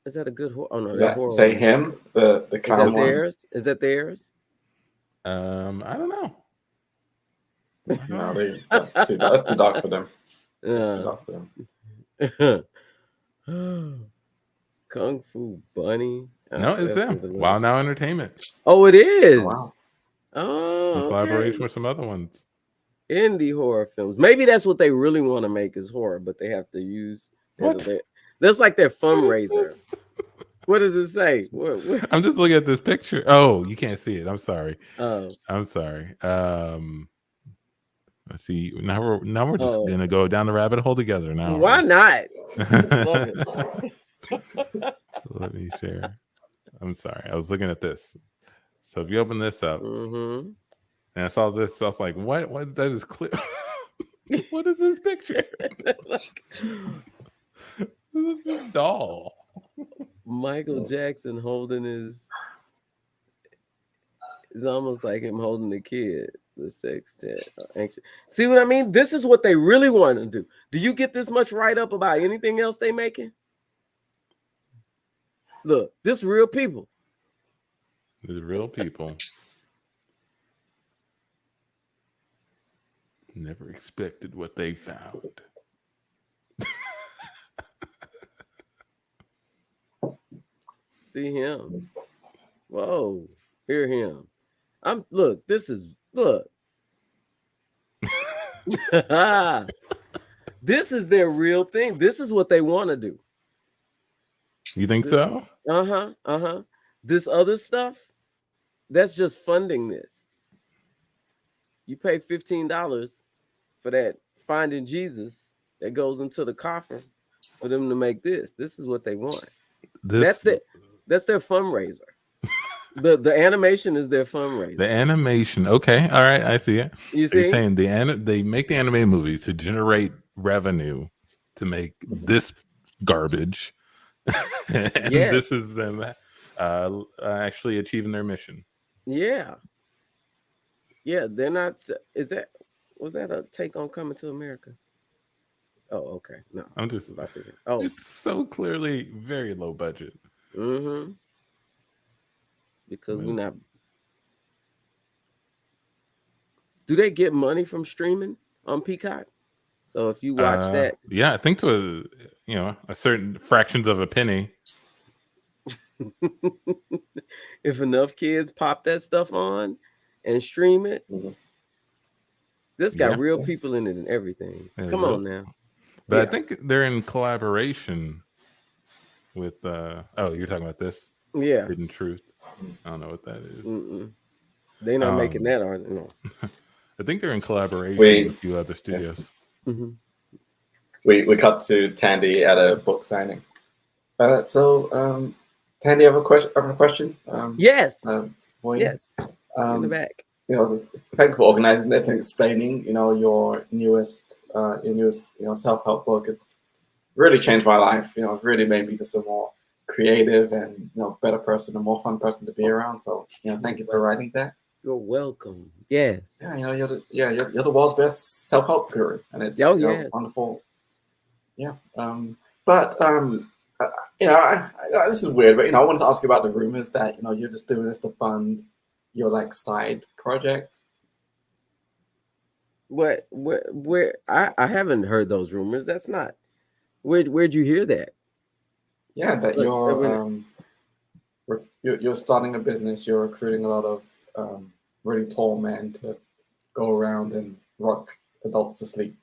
Speaker 2: Is that a good horror? Oh no,
Speaker 3: that
Speaker 2: horror.
Speaker 3: Say him, the clown one.
Speaker 2: Theirs? Is that theirs?
Speaker 1: I don't know.
Speaker 3: No, that's too dark for them. That's too dark for
Speaker 2: them. Kung Fu Bunny.
Speaker 1: No, it's them. Wow Now Entertainment.
Speaker 2: Oh, it is.
Speaker 3: Oh, wow.
Speaker 2: Oh,
Speaker 1: in collaboration with some other ones.
Speaker 2: Indie horror films. Maybe that's what they really want to make is horror, but they have to use that's like their fundraiser. What does it say? What?
Speaker 1: I'm just looking at this picture. Oh, you can't see it. I'm sorry.
Speaker 2: Oh,
Speaker 1: I'm sorry. Let's see. Now we're just gonna go down the rabbit hole together. Now,
Speaker 2: why not?
Speaker 1: Let me share. I'm sorry. I was looking at this. So if you open this up, and I saw this, I was like, "What? What? That is clear. What is this picture? This is a doll."
Speaker 2: Michael Jackson holding his. It's almost like him holding the kid. The sextet. See what I mean? This is what they really want to do. Do you get this much write up about anything else they making? Look, this real people.
Speaker 1: The real people. Never expected what they found.
Speaker 2: See him. Whoa. Hear him. This is this is their real thing. This is what they want to do.
Speaker 1: You think so?
Speaker 2: This other stuff, that's just funding this. You pay $15 for that Finding Jesus that goes into the coffer for them to make this. This is what they want. That's their fundraiser. The animation is their fundraiser.
Speaker 1: The animation, okay, all right, I see it. You're saying they make the animated movies to generate revenue to make this garbage. And this is them actually achieving their mission.
Speaker 2: Yeah, they're not. Was that a take on Coming to America? Oh, okay. No,
Speaker 1: I'm just about to. Oh, it's so clearly very low budget.
Speaker 2: Because we're not. Do they get money from streaming on Peacock? So if you watch that,
Speaker 1: I think to a certain fractions of a penny.
Speaker 2: If enough kids pop that stuff on and stream it, this got real people in it and everything. Come on now.
Speaker 1: But I think they're in collaboration with. You're talking about this?
Speaker 2: Yeah,
Speaker 1: Hidden Truth. I don't know what that is.
Speaker 2: They're not making that, are they? No.
Speaker 1: I think they're in collaboration with a few other studios.
Speaker 3: We cut to Tandy at a book signing. So Tandy, I have a question.
Speaker 2: Yes.
Speaker 3: Yes.
Speaker 2: In the back.
Speaker 3: Thank you for organizing this and explaining. Your newest self-help book has really changed my life. It really made me just a more creative and better person, a more fun person to be around. So thank you for writing that.
Speaker 2: You're welcome. Yes.
Speaker 3: Yeah, you're the world's best self-help guru, and it's wonderful. Yeah. This is weird, but I wanted to ask you about the rumors that you're just doing this to fund your side project.
Speaker 2: Where I haven't heard those rumors. That's not where'd you hear that?
Speaker 3: Yeah, that you're you're starting a business. You're recruiting a lot of really tall men to go around and rock adults to sleep.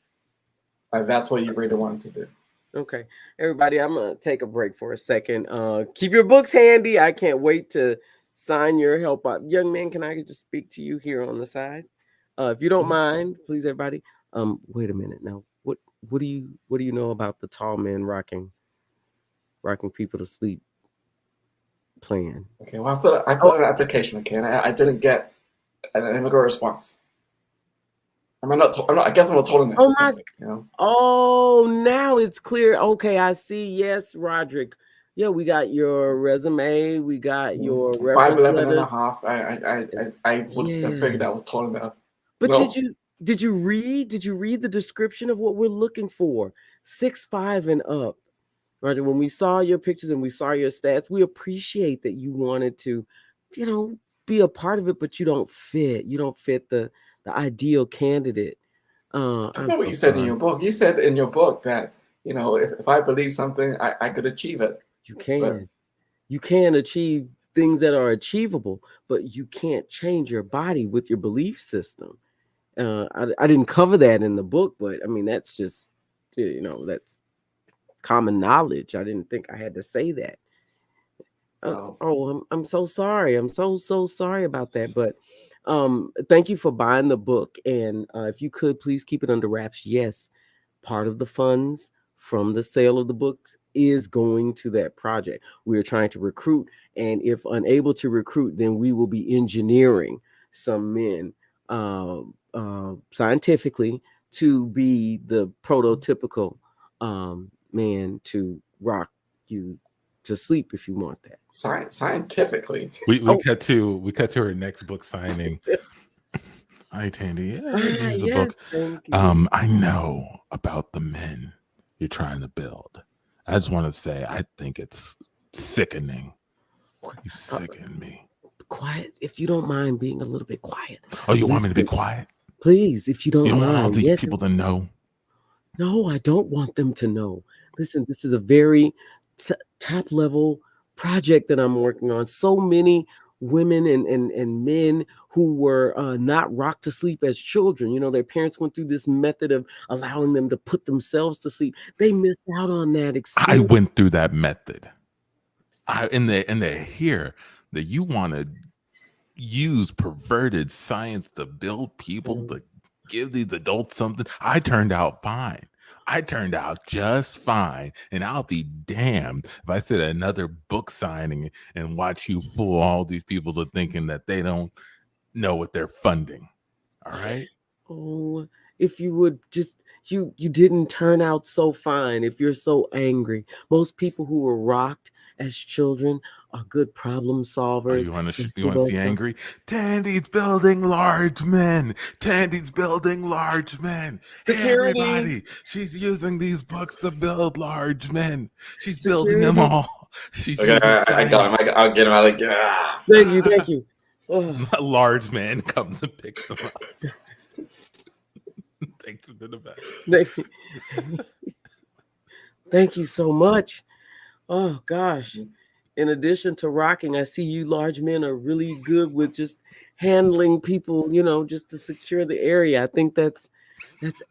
Speaker 3: That's what you really wanted to do.
Speaker 2: Okay, everybody, I'm gonna take a break for a second. Keep your books handy. I can't wait to sign your help up. Young man, can I just speak to you here on the side? If you don't mind, please, everybody. Wait a minute now. What do you know about the tall men rocking people to sleep plan?
Speaker 3: Okay, well, I put an application, okay, and I didn't get a response. I guess I'm not telling it.
Speaker 2: Oh my!
Speaker 3: You know?
Speaker 2: Oh, now it's clear. Okay, I see. Yes, Roderick. Yeah, we got your resume. We got your reference
Speaker 3: 5'11"
Speaker 2: letter.
Speaker 3: and a half. I would have figured I was tall enough.
Speaker 2: But did you read the description of what we're looking for? 6'5" and up. Roger, when we saw your pictures and we saw your stats, we appreciate that you wanted to, be a part of it, but you don't fit. You don't fit the ideal candidate.
Speaker 3: That's not what you said in your book. You said in your book that, if I believe something, I could achieve it.
Speaker 2: You can. You can achieve things that are achievable, but you can't change your body with your belief system. I didn't cover that in the book, but I mean, that's just, that's common knowledge. I didn't think I had to say that. I'm so sorry. I'm so sorry about that. But thank you for buying the book. And if you could please keep it under wraps. Yes, part of the funds from the sale of the books is going to that project. We're trying to recruit, and if unable to recruit, then we will be engineering some men scientifically to be the prototypical man to rock you to sleep if you want that.
Speaker 3: Scientifically.
Speaker 1: We cut to her next book signing. Hi, Tandy. Here's the book. I know about the men you're trying to build. I just want to say I think it's sickening. You sicken me.
Speaker 2: Quiet, if you don't mind being a little bit quiet.
Speaker 1: Oh, you want me to be quiet?
Speaker 2: Please, if you don't mind.
Speaker 1: Want all these people to know?
Speaker 2: No, I don't want them to know. Listen, this is a very top level project that I'm working on. So many women and men who were not rocked to sleep as children. Their parents went through this method of allowing them to put themselves to sleep. They missed out on that experience.
Speaker 1: I went through that method. And they hear that you want to use perverted science to build people, to give these adults something. I turned out fine. I turned out just fine, and I'll be damned if I sit at another book signing and watch you fool all these people to thinking that they don't know what they're funding. All right?
Speaker 2: Oh, if you would just, you didn't turn out so fine if you're so angry. Most people who were rocked as children are good problem solvers.
Speaker 1: You want to see angry? Tandy's building large men. Tandy's building large men.
Speaker 2: Security.
Speaker 1: Hey, everybody, she's using these books to build large men. She's building them all. She's
Speaker 3: okay, I got him. I'll get him out of
Speaker 2: here. Thank you. Oh.
Speaker 1: A large man comes and picks him up. Takes him to the back.
Speaker 2: Thank you so much. Oh gosh. In addition to rocking, I see you large men are really good with just handling people, just to secure the area. I think that's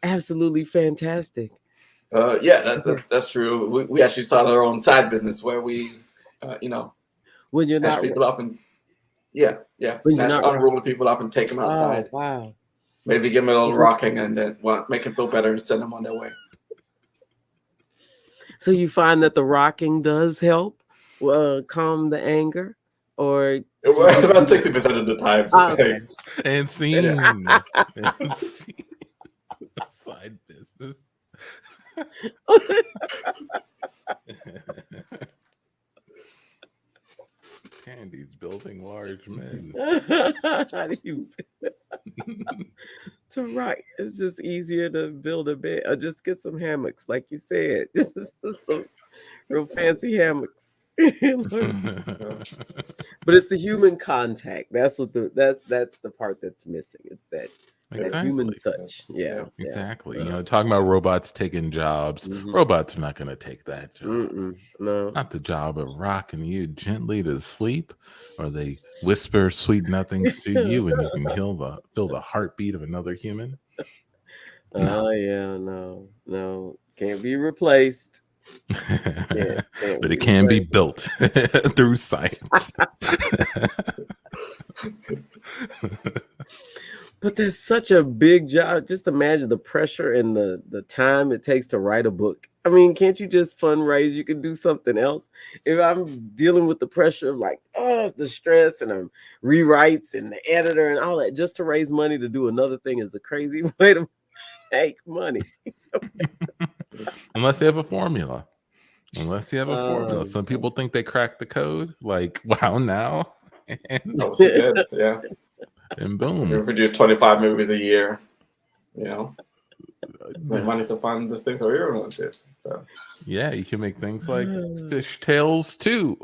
Speaker 2: absolutely fantastic.
Speaker 3: That's true. We actually started our own side business where we,
Speaker 2: when you're
Speaker 3: snatch people up and snatch unruly people up and take them outside.
Speaker 2: Oh, wow.
Speaker 3: Maybe give them a little rocking and then make them feel better and send them on their way.
Speaker 2: So you find that the rocking does help calm the anger, or
Speaker 3: about 60% of the time.
Speaker 2: Okay.
Speaker 1: And scene. Side business. Candy's building large men.
Speaker 2: How do you to rock? It's just easier to build a bed or just get some hammocks, like you said. Just some real fancy hammocks. But it's the human contact. That's what that's the part that's missing. It's that human touch. Yeah,
Speaker 1: exactly. You know, talking about robots taking jobs. Robots are not going to take that job.
Speaker 2: No,
Speaker 1: not the job of rocking you gently to sleep, or they whisper sweet nothings to you, and you can feel the heartbeat of another human.
Speaker 2: No. Oh yeah, no, can't be replaced.
Speaker 1: But it can be built through science.
Speaker 2: But there's such a big job. Just imagine the pressure and the time it takes to write a book. I mean, can't you just fundraise? You can do something else. If I'm dealing with the pressure of like, the stress and rewrites and the editor and all that, just to raise money to do another thing is a crazy way to make money.
Speaker 1: Unless you have a formula. Some people think they cracked the code. Like, wow, now.
Speaker 3: Yeah.
Speaker 1: And boom.
Speaker 3: We produce 25 movies a year. You know, make money to fund the things that we're going to do. So.
Speaker 1: Yeah, you can make things like Fish Tales 2.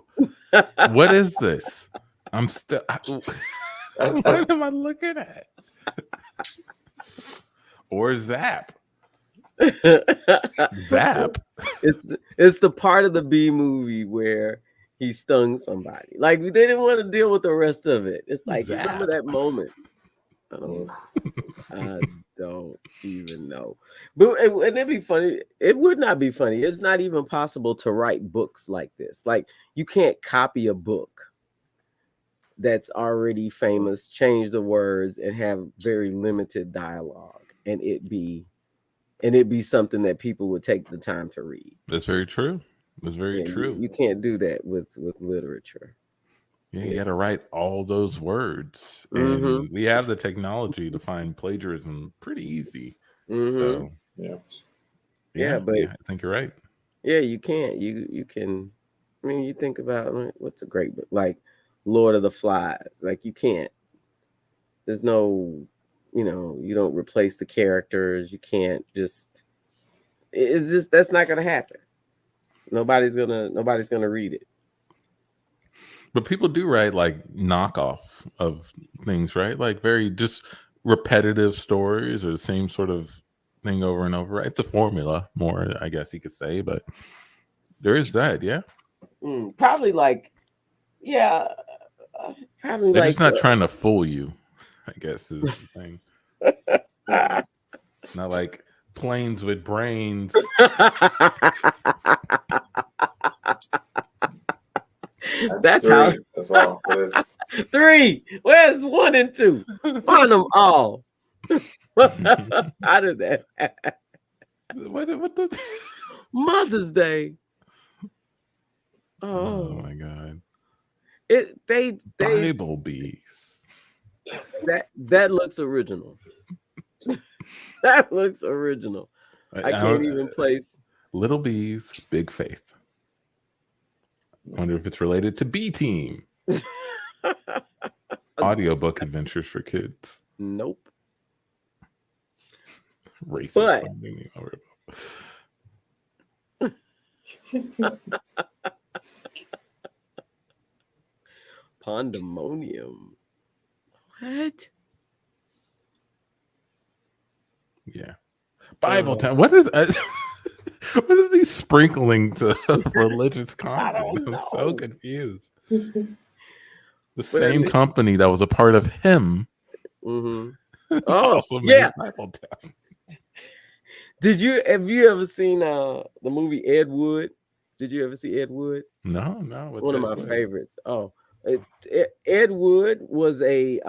Speaker 1: What is this? I'm still. What am I looking at? Or Zap. Zap.
Speaker 2: It's the part of the B movie where he stung somebody. Like, they didn't want to deal with the rest of it. It's like, remember that moment? I don't even know. But it'd be funny. It would not be funny. It's not even possible to write books like this. Like, you can't copy a book that's already famous, change the words, and have very limited dialogue, and it be something that people would take the time to read.
Speaker 1: That's very true. That's very true.
Speaker 2: You can't do that with literature.
Speaker 1: Yeah, you got to write all those words, and we have the technology to find plagiarism pretty easy. So but I think you're right.
Speaker 2: Yeah, you can't. You can. I mean, you think about what's a great book like Lord of the Flies. Like, you can't. There's no. You don't replace the characters. You can't just. It's just that's not gonna happen. Nobody's gonna read it.
Speaker 1: But people do write like knockoff of things, right? Like very just repetitive stories or the same sort of thing over and over. Right? It's a formula, more, I guess you could say, but there is that, yeah.
Speaker 2: Probably like, yeah. Probably
Speaker 1: they're
Speaker 2: like
Speaker 1: just not trying to fool you, I guess is the thing. Not like planes with brains.
Speaker 2: That's
Speaker 3: three
Speaker 2: how
Speaker 3: as well.
Speaker 2: 3. Where's 1 and 2? Find them all. How did that happen?
Speaker 1: What the
Speaker 2: Mother's Day?
Speaker 1: Oh my God!
Speaker 2: They
Speaker 1: Bible bees.
Speaker 2: That looks original. That looks original. I can't even place
Speaker 1: Little Bees, Big Faith. I wonder if it's related to B Team. Audiobook adventures for kids.
Speaker 2: Nope.
Speaker 1: Racist.
Speaker 2: Pandemonium. What?
Speaker 1: Yeah. Bible time. What is these sprinklings of religious content? I'm so confused. The same company that was a part of him.
Speaker 2: Oh,
Speaker 1: also
Speaker 2: yeah.
Speaker 1: Bible time.
Speaker 2: Have you ever seen the movie Ed Wood? Did you ever see Ed Wood?
Speaker 1: No.
Speaker 2: One of my favorites. Oh, Ed Wood was a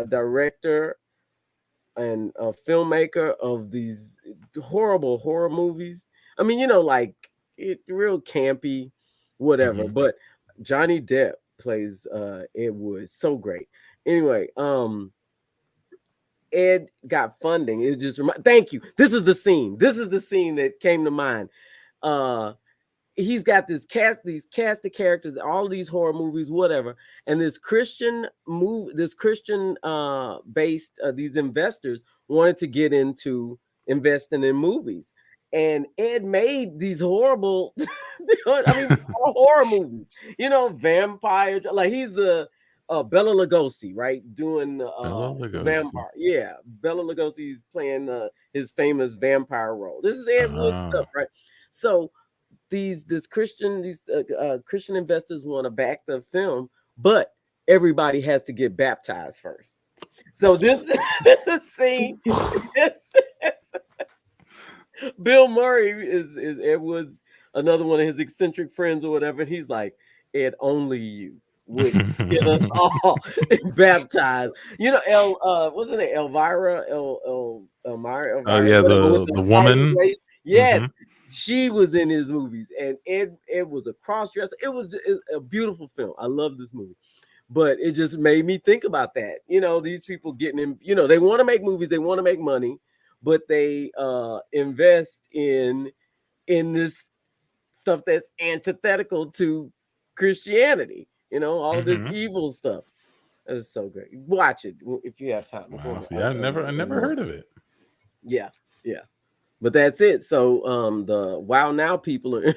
Speaker 2: director and a filmmaker of these horrible horror movies. I mean, like real campy, whatever. But Johnny Depp plays Ed Wood. So great. Anyway, Ed got funding. It just thank you. This is the scene that came to mind. He's got these cast of characters, all these horror movies, whatever, and this Christian based these investors wanted to get into investing in movies, And Ed made these horrible, horror movies. Vampire. Like he's the Bela Lugosi, right? Doing
Speaker 1: Bela Lugosi.
Speaker 2: vampire. Yeah, Bela Lugosi's playing his famous vampire role. This is Ed Wood stuff, right? So these Christian investors want to back the film, but everybody has to get baptized first. So this scene, Bill Murray is Ed Wood's another one of his eccentric friends or whatever, and he's like, Ed, only you would get us all baptized. Wasn't it Elvira? Elmira?
Speaker 1: Oh yeah, the woman.
Speaker 2: Yes. She was in his movies, and Ed was a cross-dresser. It was a beautiful film. I love this movie, but it just made me think about that. These people getting in. They want to make movies, they want to make money, but they invest in this stuff that's antithetical to Christianity. All of this evil stuff. It's so great. Watch it if you have time.
Speaker 1: Wow. Yeah, I never heard of it.
Speaker 2: Yeah. But that's it. So the Wow Now people are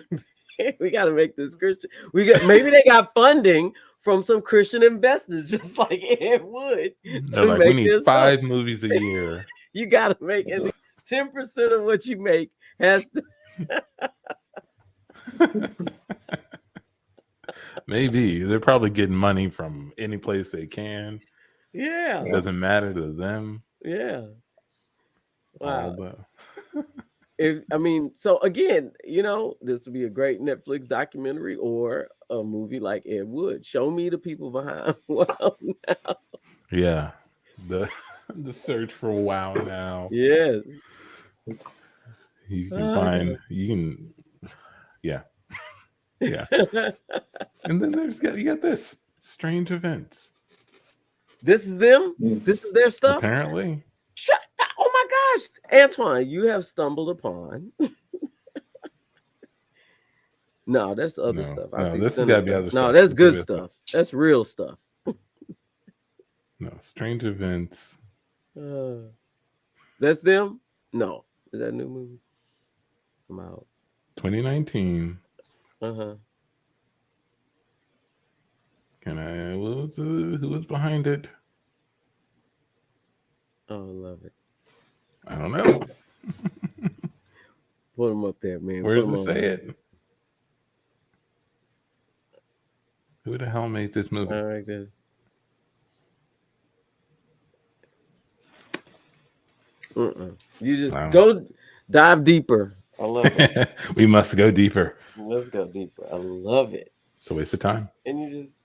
Speaker 2: we got to make this Christian. Maybe they got funding from some Christian investors, just like Ed Wood.
Speaker 1: They're like, we need 5 movies a year.
Speaker 2: You got to make at least 10% of what you make has to.
Speaker 1: Maybe they're probably getting money from any place they can.
Speaker 2: Yeah,
Speaker 1: it doesn't matter to them.
Speaker 2: Yeah. Wow. So again, this would be a great Netflix documentary or a movie like Ed Wood. Show me the people behind Wow Now.
Speaker 1: Yeah, the search for Wow Now.
Speaker 2: Yes,
Speaker 1: you can yeah. And then you got this Strange Events.
Speaker 2: This is them. This is their stuff.
Speaker 1: Apparently.
Speaker 2: Shut up. Oh my gosh, Antoine, you have stumbled upon. No, that's other stuff.
Speaker 1: This has got to be other stuff.
Speaker 2: No, that's good stuff. That's real stuff.
Speaker 1: No, Strange Events.
Speaker 2: That's them? No. Is that a new movie? I'm out.
Speaker 1: 2019.
Speaker 2: Uh-huh.
Speaker 1: Who was behind it?
Speaker 2: Oh, I love it.
Speaker 1: I don't know.
Speaker 2: Put them up there, man.
Speaker 1: Where does it say it? Who the hell made this movie?
Speaker 2: I like this. You just go dive deeper. I love it.
Speaker 1: We must go deeper.
Speaker 2: Let's go deeper. I love it.
Speaker 1: It's a waste of time.
Speaker 2: And you just...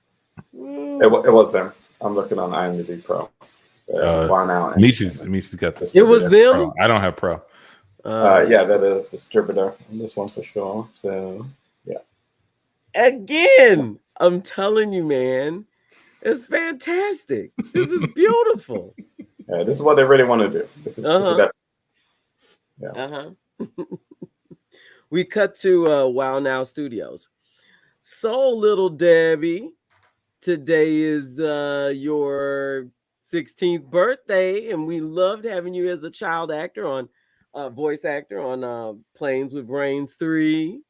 Speaker 3: It was them. I'm looking on IMDb Pro. Wow Now.
Speaker 1: Michi's got this.
Speaker 2: It was them?
Speaker 1: Pro. I don't have Pro.
Speaker 3: Yeah, they're the distributor on this one for sure. So, yeah.
Speaker 2: Again, I'm telling you, man, it's fantastic. This is beautiful.
Speaker 3: Yeah, this is what they really want to do. This is that.
Speaker 2: Yeah. We cut to Wow Now Studios. So, little Debbie, today is your 16th birthday, and we loved having you as a child actor on voice actor on Planes with Brains 3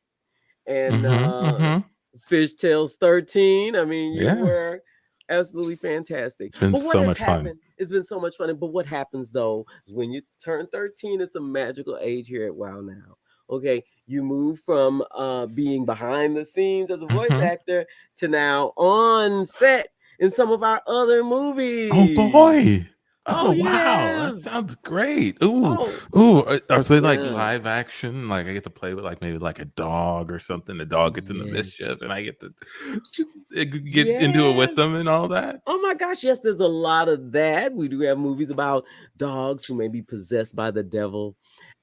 Speaker 2: and Fish Tales 13. I mean, you were absolutely fantastic.
Speaker 1: It's been so much fun.
Speaker 2: It's been so much fun. But what happens though is when you turn 13, it's a magical age here at Wow Now. Okay, you move from being behind the scenes as a voice actor to now on set in some of our other movies.
Speaker 1: Oh boy!
Speaker 2: Oh
Speaker 1: wow,
Speaker 2: yeah.
Speaker 1: that sounds great. Ooh, are they like live action? Like I get to play with maybe a dog or something. The dog gets into mischief, and I get to get into it with them and all that.
Speaker 2: Oh my gosh, yes, there's a lot of that. We do have movies about dogs who may be possessed by the devil,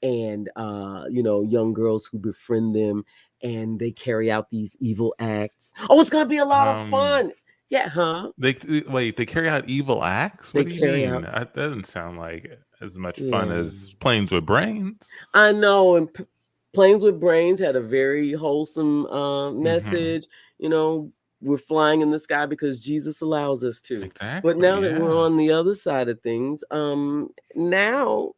Speaker 2: and young girls who befriend them, and they carry out these evil acts. Oh, it's gonna be a lot of fun. Yeah, huh?
Speaker 1: They carry out evil acts? What do you mean? That doesn't sound like as much fun as Planes with Brains.
Speaker 2: I know, and Planes with Brains had a very wholesome message. We're flying in the sky because Jesus allows us to.
Speaker 1: Exactly.
Speaker 2: But now that we're on the other side of things, now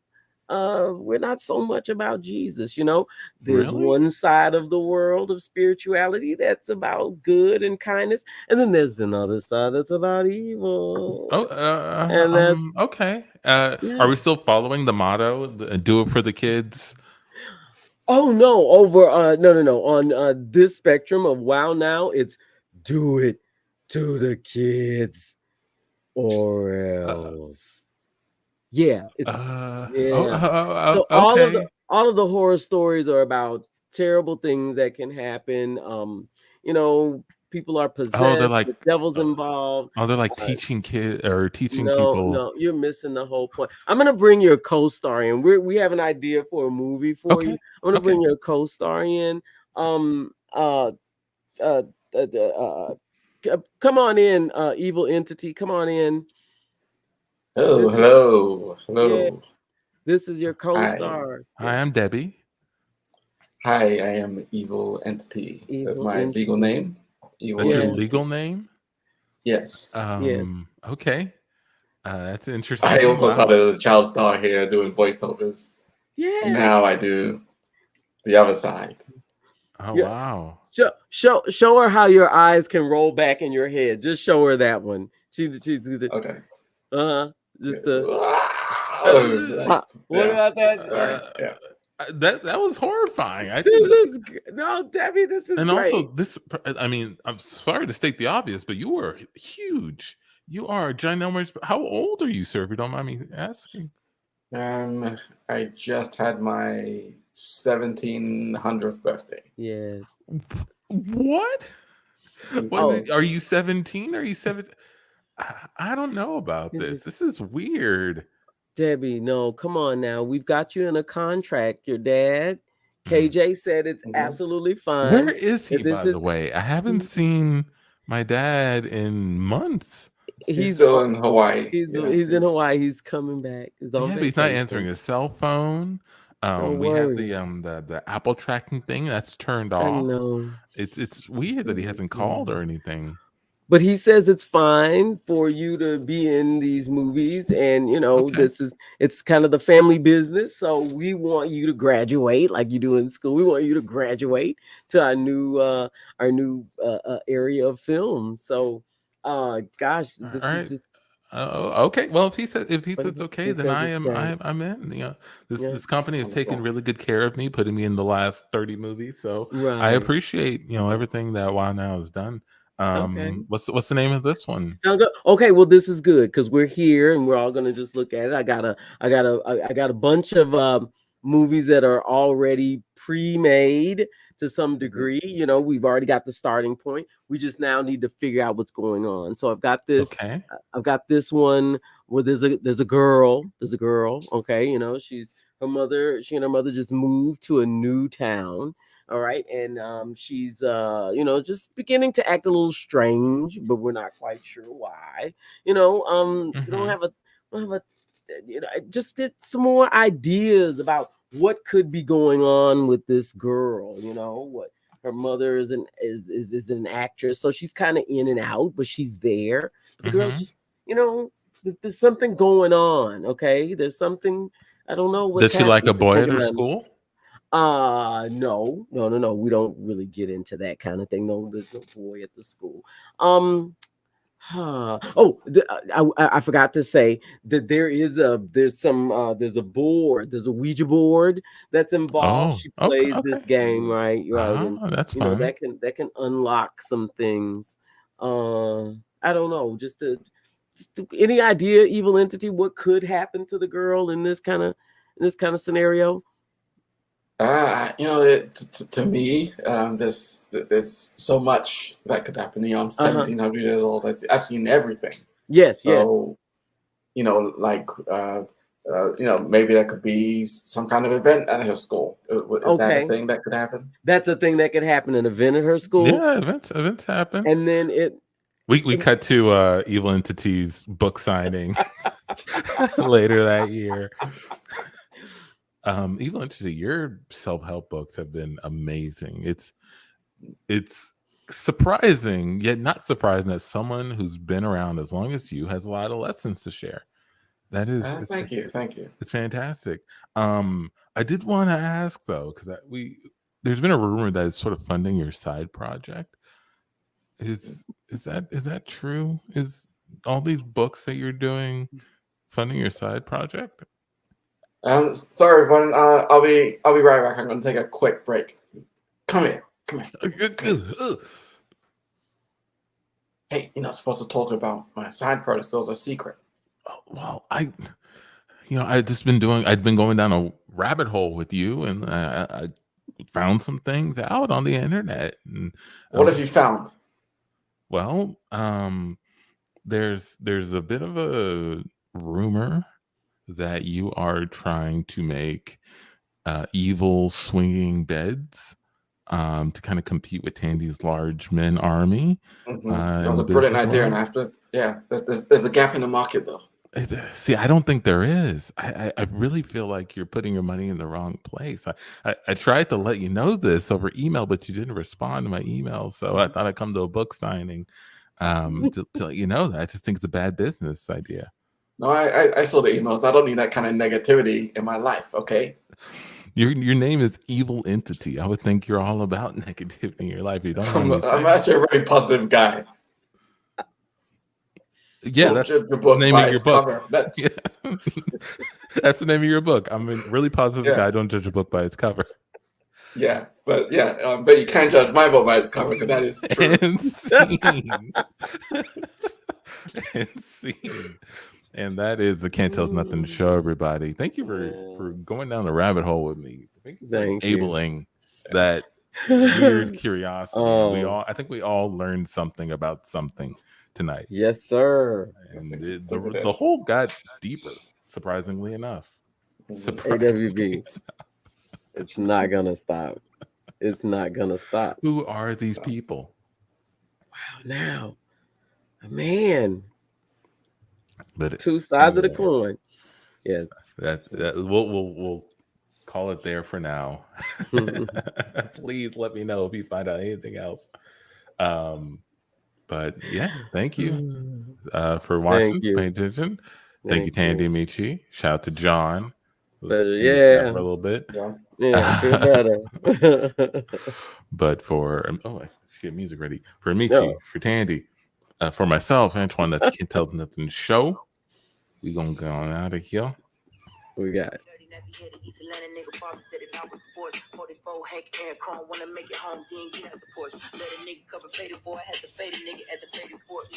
Speaker 2: we're not so much about Jesus. You know, there's
Speaker 1: Really?
Speaker 2: one side of the world of spirituality that's about good and kindness, and then there's another side that's about evil.
Speaker 1: Oh,
Speaker 2: And that's
Speaker 1: okay.
Speaker 2: yeah.
Speaker 1: Are we still following the motto, do it for the kids?
Speaker 2: Oh no, over no. On this spectrum of wow now, it's do it to the kids or
Speaker 1: Uh,
Speaker 2: else. Yeah, it's yeah. So
Speaker 1: okay.
Speaker 2: all of the horror stories are about terrible things that can happen. You know, people are
Speaker 1: Oh, they're
Speaker 2: possessed,
Speaker 1: like,
Speaker 2: the devil's
Speaker 1: uh,
Speaker 2: involved.
Speaker 1: oh, they're like
Speaker 2: Uh,
Speaker 1: teaching kid or teaching
Speaker 2: no,
Speaker 1: people.
Speaker 2: no, you're missing the whole point. I'm gonna bring your co-star in. We have an idea for a movie for you.
Speaker 1: Okay,
Speaker 2: I'm gonna
Speaker 1: okay.
Speaker 2: bring your co-star in. Um, uh, uh, uh, uh, uh come on in, evil entity. Come on in.
Speaker 3: Oh,
Speaker 2: This is
Speaker 3: hello,
Speaker 2: yeah.
Speaker 3: hello.
Speaker 2: This is your
Speaker 3: Hi,
Speaker 2: co-star.
Speaker 1: Hi,
Speaker 2: Yeah,
Speaker 1: I'm Debbie.
Speaker 3: hi. I am Evil Entity. That's
Speaker 2: evil
Speaker 3: my legal
Speaker 2: entity.
Speaker 3: name. Evil
Speaker 1: That's your
Speaker 2: Yeah,
Speaker 1: legal
Speaker 3: Entity.
Speaker 1: name?
Speaker 3: Yes.
Speaker 2: yes,
Speaker 1: Okay. That's
Speaker 3: I
Speaker 1: interesting.
Speaker 3: also
Speaker 1: Wow.
Speaker 3: started as a child star here doing voiceovers, and
Speaker 2: yeah,
Speaker 3: now I do the other side.
Speaker 1: Oh,
Speaker 2: yeah.
Speaker 1: wow.
Speaker 2: Show her how your eyes can roll back in your head. Just show her that one. She's good.
Speaker 3: Okay.
Speaker 2: Just the.
Speaker 1: Uh,
Speaker 2: What
Speaker 3: Yeah.
Speaker 2: about that?
Speaker 3: All right. Yeah.
Speaker 1: that was horrifying. I
Speaker 2: This
Speaker 1: didn't.
Speaker 2: is no, Debbie. This is
Speaker 1: And
Speaker 2: great.
Speaker 1: also, this. I mean, I'm sorry to state the obvious, but you were huge. You are ginormous. How old are you, sir? If you don't mind me asking.
Speaker 3: I just had my 1700th birthday.
Speaker 2: Yes.
Speaker 1: What?
Speaker 2: Oh,
Speaker 1: Are you 17? Are you 17? I don't know about
Speaker 2: this
Speaker 1: this.
Speaker 2: is
Speaker 1: This is weird.
Speaker 2: Debbie. No, come on now. We've got you in a contract. Your dad,
Speaker 1: Mm.
Speaker 2: KJ, said it's
Speaker 3: Mhm.
Speaker 2: absolutely
Speaker 1: Where
Speaker 2: fine.
Speaker 1: is he,
Speaker 2: That this
Speaker 1: by the
Speaker 2: is
Speaker 1: way? I haven't seen my dad in months.
Speaker 3: He's
Speaker 2: he's
Speaker 3: still in Hawaii.
Speaker 2: he's
Speaker 3: Yeah,
Speaker 2: he's in Hawaii. He's coming back. He's on
Speaker 1: Yeah, but he's not answering
Speaker 2: vacation.
Speaker 1: his cell phone.
Speaker 2: No
Speaker 1: We have
Speaker 2: worries.
Speaker 1: the Apple tracking thing that's turned
Speaker 2: I
Speaker 1: off.
Speaker 2: know.
Speaker 1: It's weird that he hasn't
Speaker 2: Yeah.
Speaker 1: called or anything.
Speaker 2: But he says it's fine for you to be in these movies, and you know
Speaker 1: Okay.
Speaker 2: it's kind of the family business. So we want you to graduate like you do in school. We want you to graduate to our new area of film. So, gosh,
Speaker 1: All
Speaker 2: this is
Speaker 1: right.
Speaker 2: just.
Speaker 1: Okay. Well, if he
Speaker 2: But
Speaker 1: says okay,
Speaker 2: he
Speaker 1: then
Speaker 2: says it's great.
Speaker 1: I'm in.
Speaker 2: Yeah,
Speaker 1: This company has taken
Speaker 3: wonderful.
Speaker 1: really good care of me, putting me in the last 30 movies. So I
Speaker 2: right.
Speaker 1: appreciate everything that Wow Now has done.
Speaker 2: Okay.
Speaker 1: What's the name of this one?
Speaker 2: Sound good? Okay, well, this is good because we're here and we're all gonna just look at it. I got a bunch of movies that are already pre-made to some
Speaker 3: Mhm.
Speaker 2: degree. You know, we've already got the starting point. We just now need to figure out what's going on. So I've got this.
Speaker 1: Okay.
Speaker 2: I've got this one where there's a girl. There's a girl. Okay, you know, she and her mother just moved to a new town. All right, and she's you know, just beginning to act a little strange, but we're not quite sure why. You know, we don't
Speaker 1: Mm-hmm.
Speaker 2: have a we don't have a you know, I just did some more ideas about what could be going on with this girl. You know, what her mother is an actress, so she's kind of in and out, but she's there. But the girl's
Speaker 1: Mm-hmm.
Speaker 2: just, you know, there's something going on. Okay, there's something. I don't know what's
Speaker 1: Does she like
Speaker 2: happening
Speaker 1: a
Speaker 2: with
Speaker 1: boy
Speaker 2: the
Speaker 1: at her
Speaker 2: young.
Speaker 1: school?
Speaker 2: No. We don't really get into that kind of thing. No, there's no boy at the school. I forgot to say that there's a board, there's a Ouija board that's involved.
Speaker 1: Oh,
Speaker 2: She
Speaker 1: okay,
Speaker 2: plays
Speaker 1: okay.
Speaker 2: this game, right, and
Speaker 1: That's
Speaker 2: you know
Speaker 1: fine.
Speaker 2: that can unlock some things. I don't know, any idea, evil entity, what could happen to the girl in this kind of scenario?
Speaker 3: To me, there's so much that could happen. You know, I'm
Speaker 2: Uh-huh.
Speaker 3: 1700 years old. I've seen everything.
Speaker 2: Yes.
Speaker 3: So, maybe that could be some kind of event at her school. Is that a
Speaker 2: Okay.
Speaker 3: thing that could happen?
Speaker 2: That's a thing that could happen, an event at her school.
Speaker 1: Yeah, events happen.
Speaker 2: And then
Speaker 1: We cut to Evil Entity's book signing later that year. Evil Entity, your self-help books have been amazing. It's surprising, yet not surprising, that someone who's been around as long as you has a lot of lessons to share. That is,
Speaker 3: thank you.
Speaker 1: It's fantastic. I did want to ask though, because there's been a rumor that it's sort of funding your side project. Is that true? Is all these books that you're doing funding your side project?
Speaker 3: Sorry, everyone. I'll be right back. I'm going to take a quick break. Come here. Hey, you're not supposed to talk about my side projects. Those are secret.
Speaker 1: Oh, well, I'd been going down a rabbit hole with you, and I found some things out on the internet. And
Speaker 3: what have you found?
Speaker 1: Well, there's a bit of a rumor that you are trying to make evil swinging beds to kind of compete with Tandy's large men army.
Speaker 3: That was a brilliant idea, and there's a gap in the market though.
Speaker 1: See, I don't think there is. I really feel like you're putting your money in the wrong place. I tried to let you know this over email, but you didn't respond to my email, so I thought I'd come to a book signing to let you know that. I just think it's a bad business idea.
Speaker 3: No, I saw the emails. I don't need that kind of negativity in my life, okay?
Speaker 1: Your name is Evil Entity. I would think you're all about negativity in your life. You don't.
Speaker 3: I'm actually a very positive guy.
Speaker 1: Yeah, that's the name of your book. That's the name of your book. I'm a really positive guy. Don't judge a book by its cover.
Speaker 3: Yeah, but you can't judge my book by its cover because that is true.
Speaker 1: And that is the Can't Tell Us Nothing show, everybody. Thank you for going down the rabbit hole with me. Thank you for enabling that weird curiosity. I think we all learned something about something tonight.
Speaker 2: Yes, sir.
Speaker 1: And the hole got deeper, surprisingly enough.
Speaker 2: AWB. It's not gonna stop. It's not gonna stop.
Speaker 1: Who are these people?
Speaker 2: Wow, now, man.
Speaker 1: But
Speaker 2: two sides of the coin. Yes.
Speaker 1: We'll call it there for now. Please let me know if you find out anything else. But yeah, thank you for watching, paying attention. Thank you, Tandy and Michi. Shout out to John.
Speaker 2: For
Speaker 1: a little bit.
Speaker 2: Yeah, feel better.
Speaker 1: But for she had music ready. For Michi, for Tandy, for myself, Antoine, that's Can't Tell Nothing show. We gonna go on out of here.
Speaker 2: We got it.
Speaker 8: East Atlanta nigga father said it out with the force. 44 Hank Air Chrome wanna make it home, then get out the porch. Let a nigga cover faded boy, had to fade a nigga at the faded port.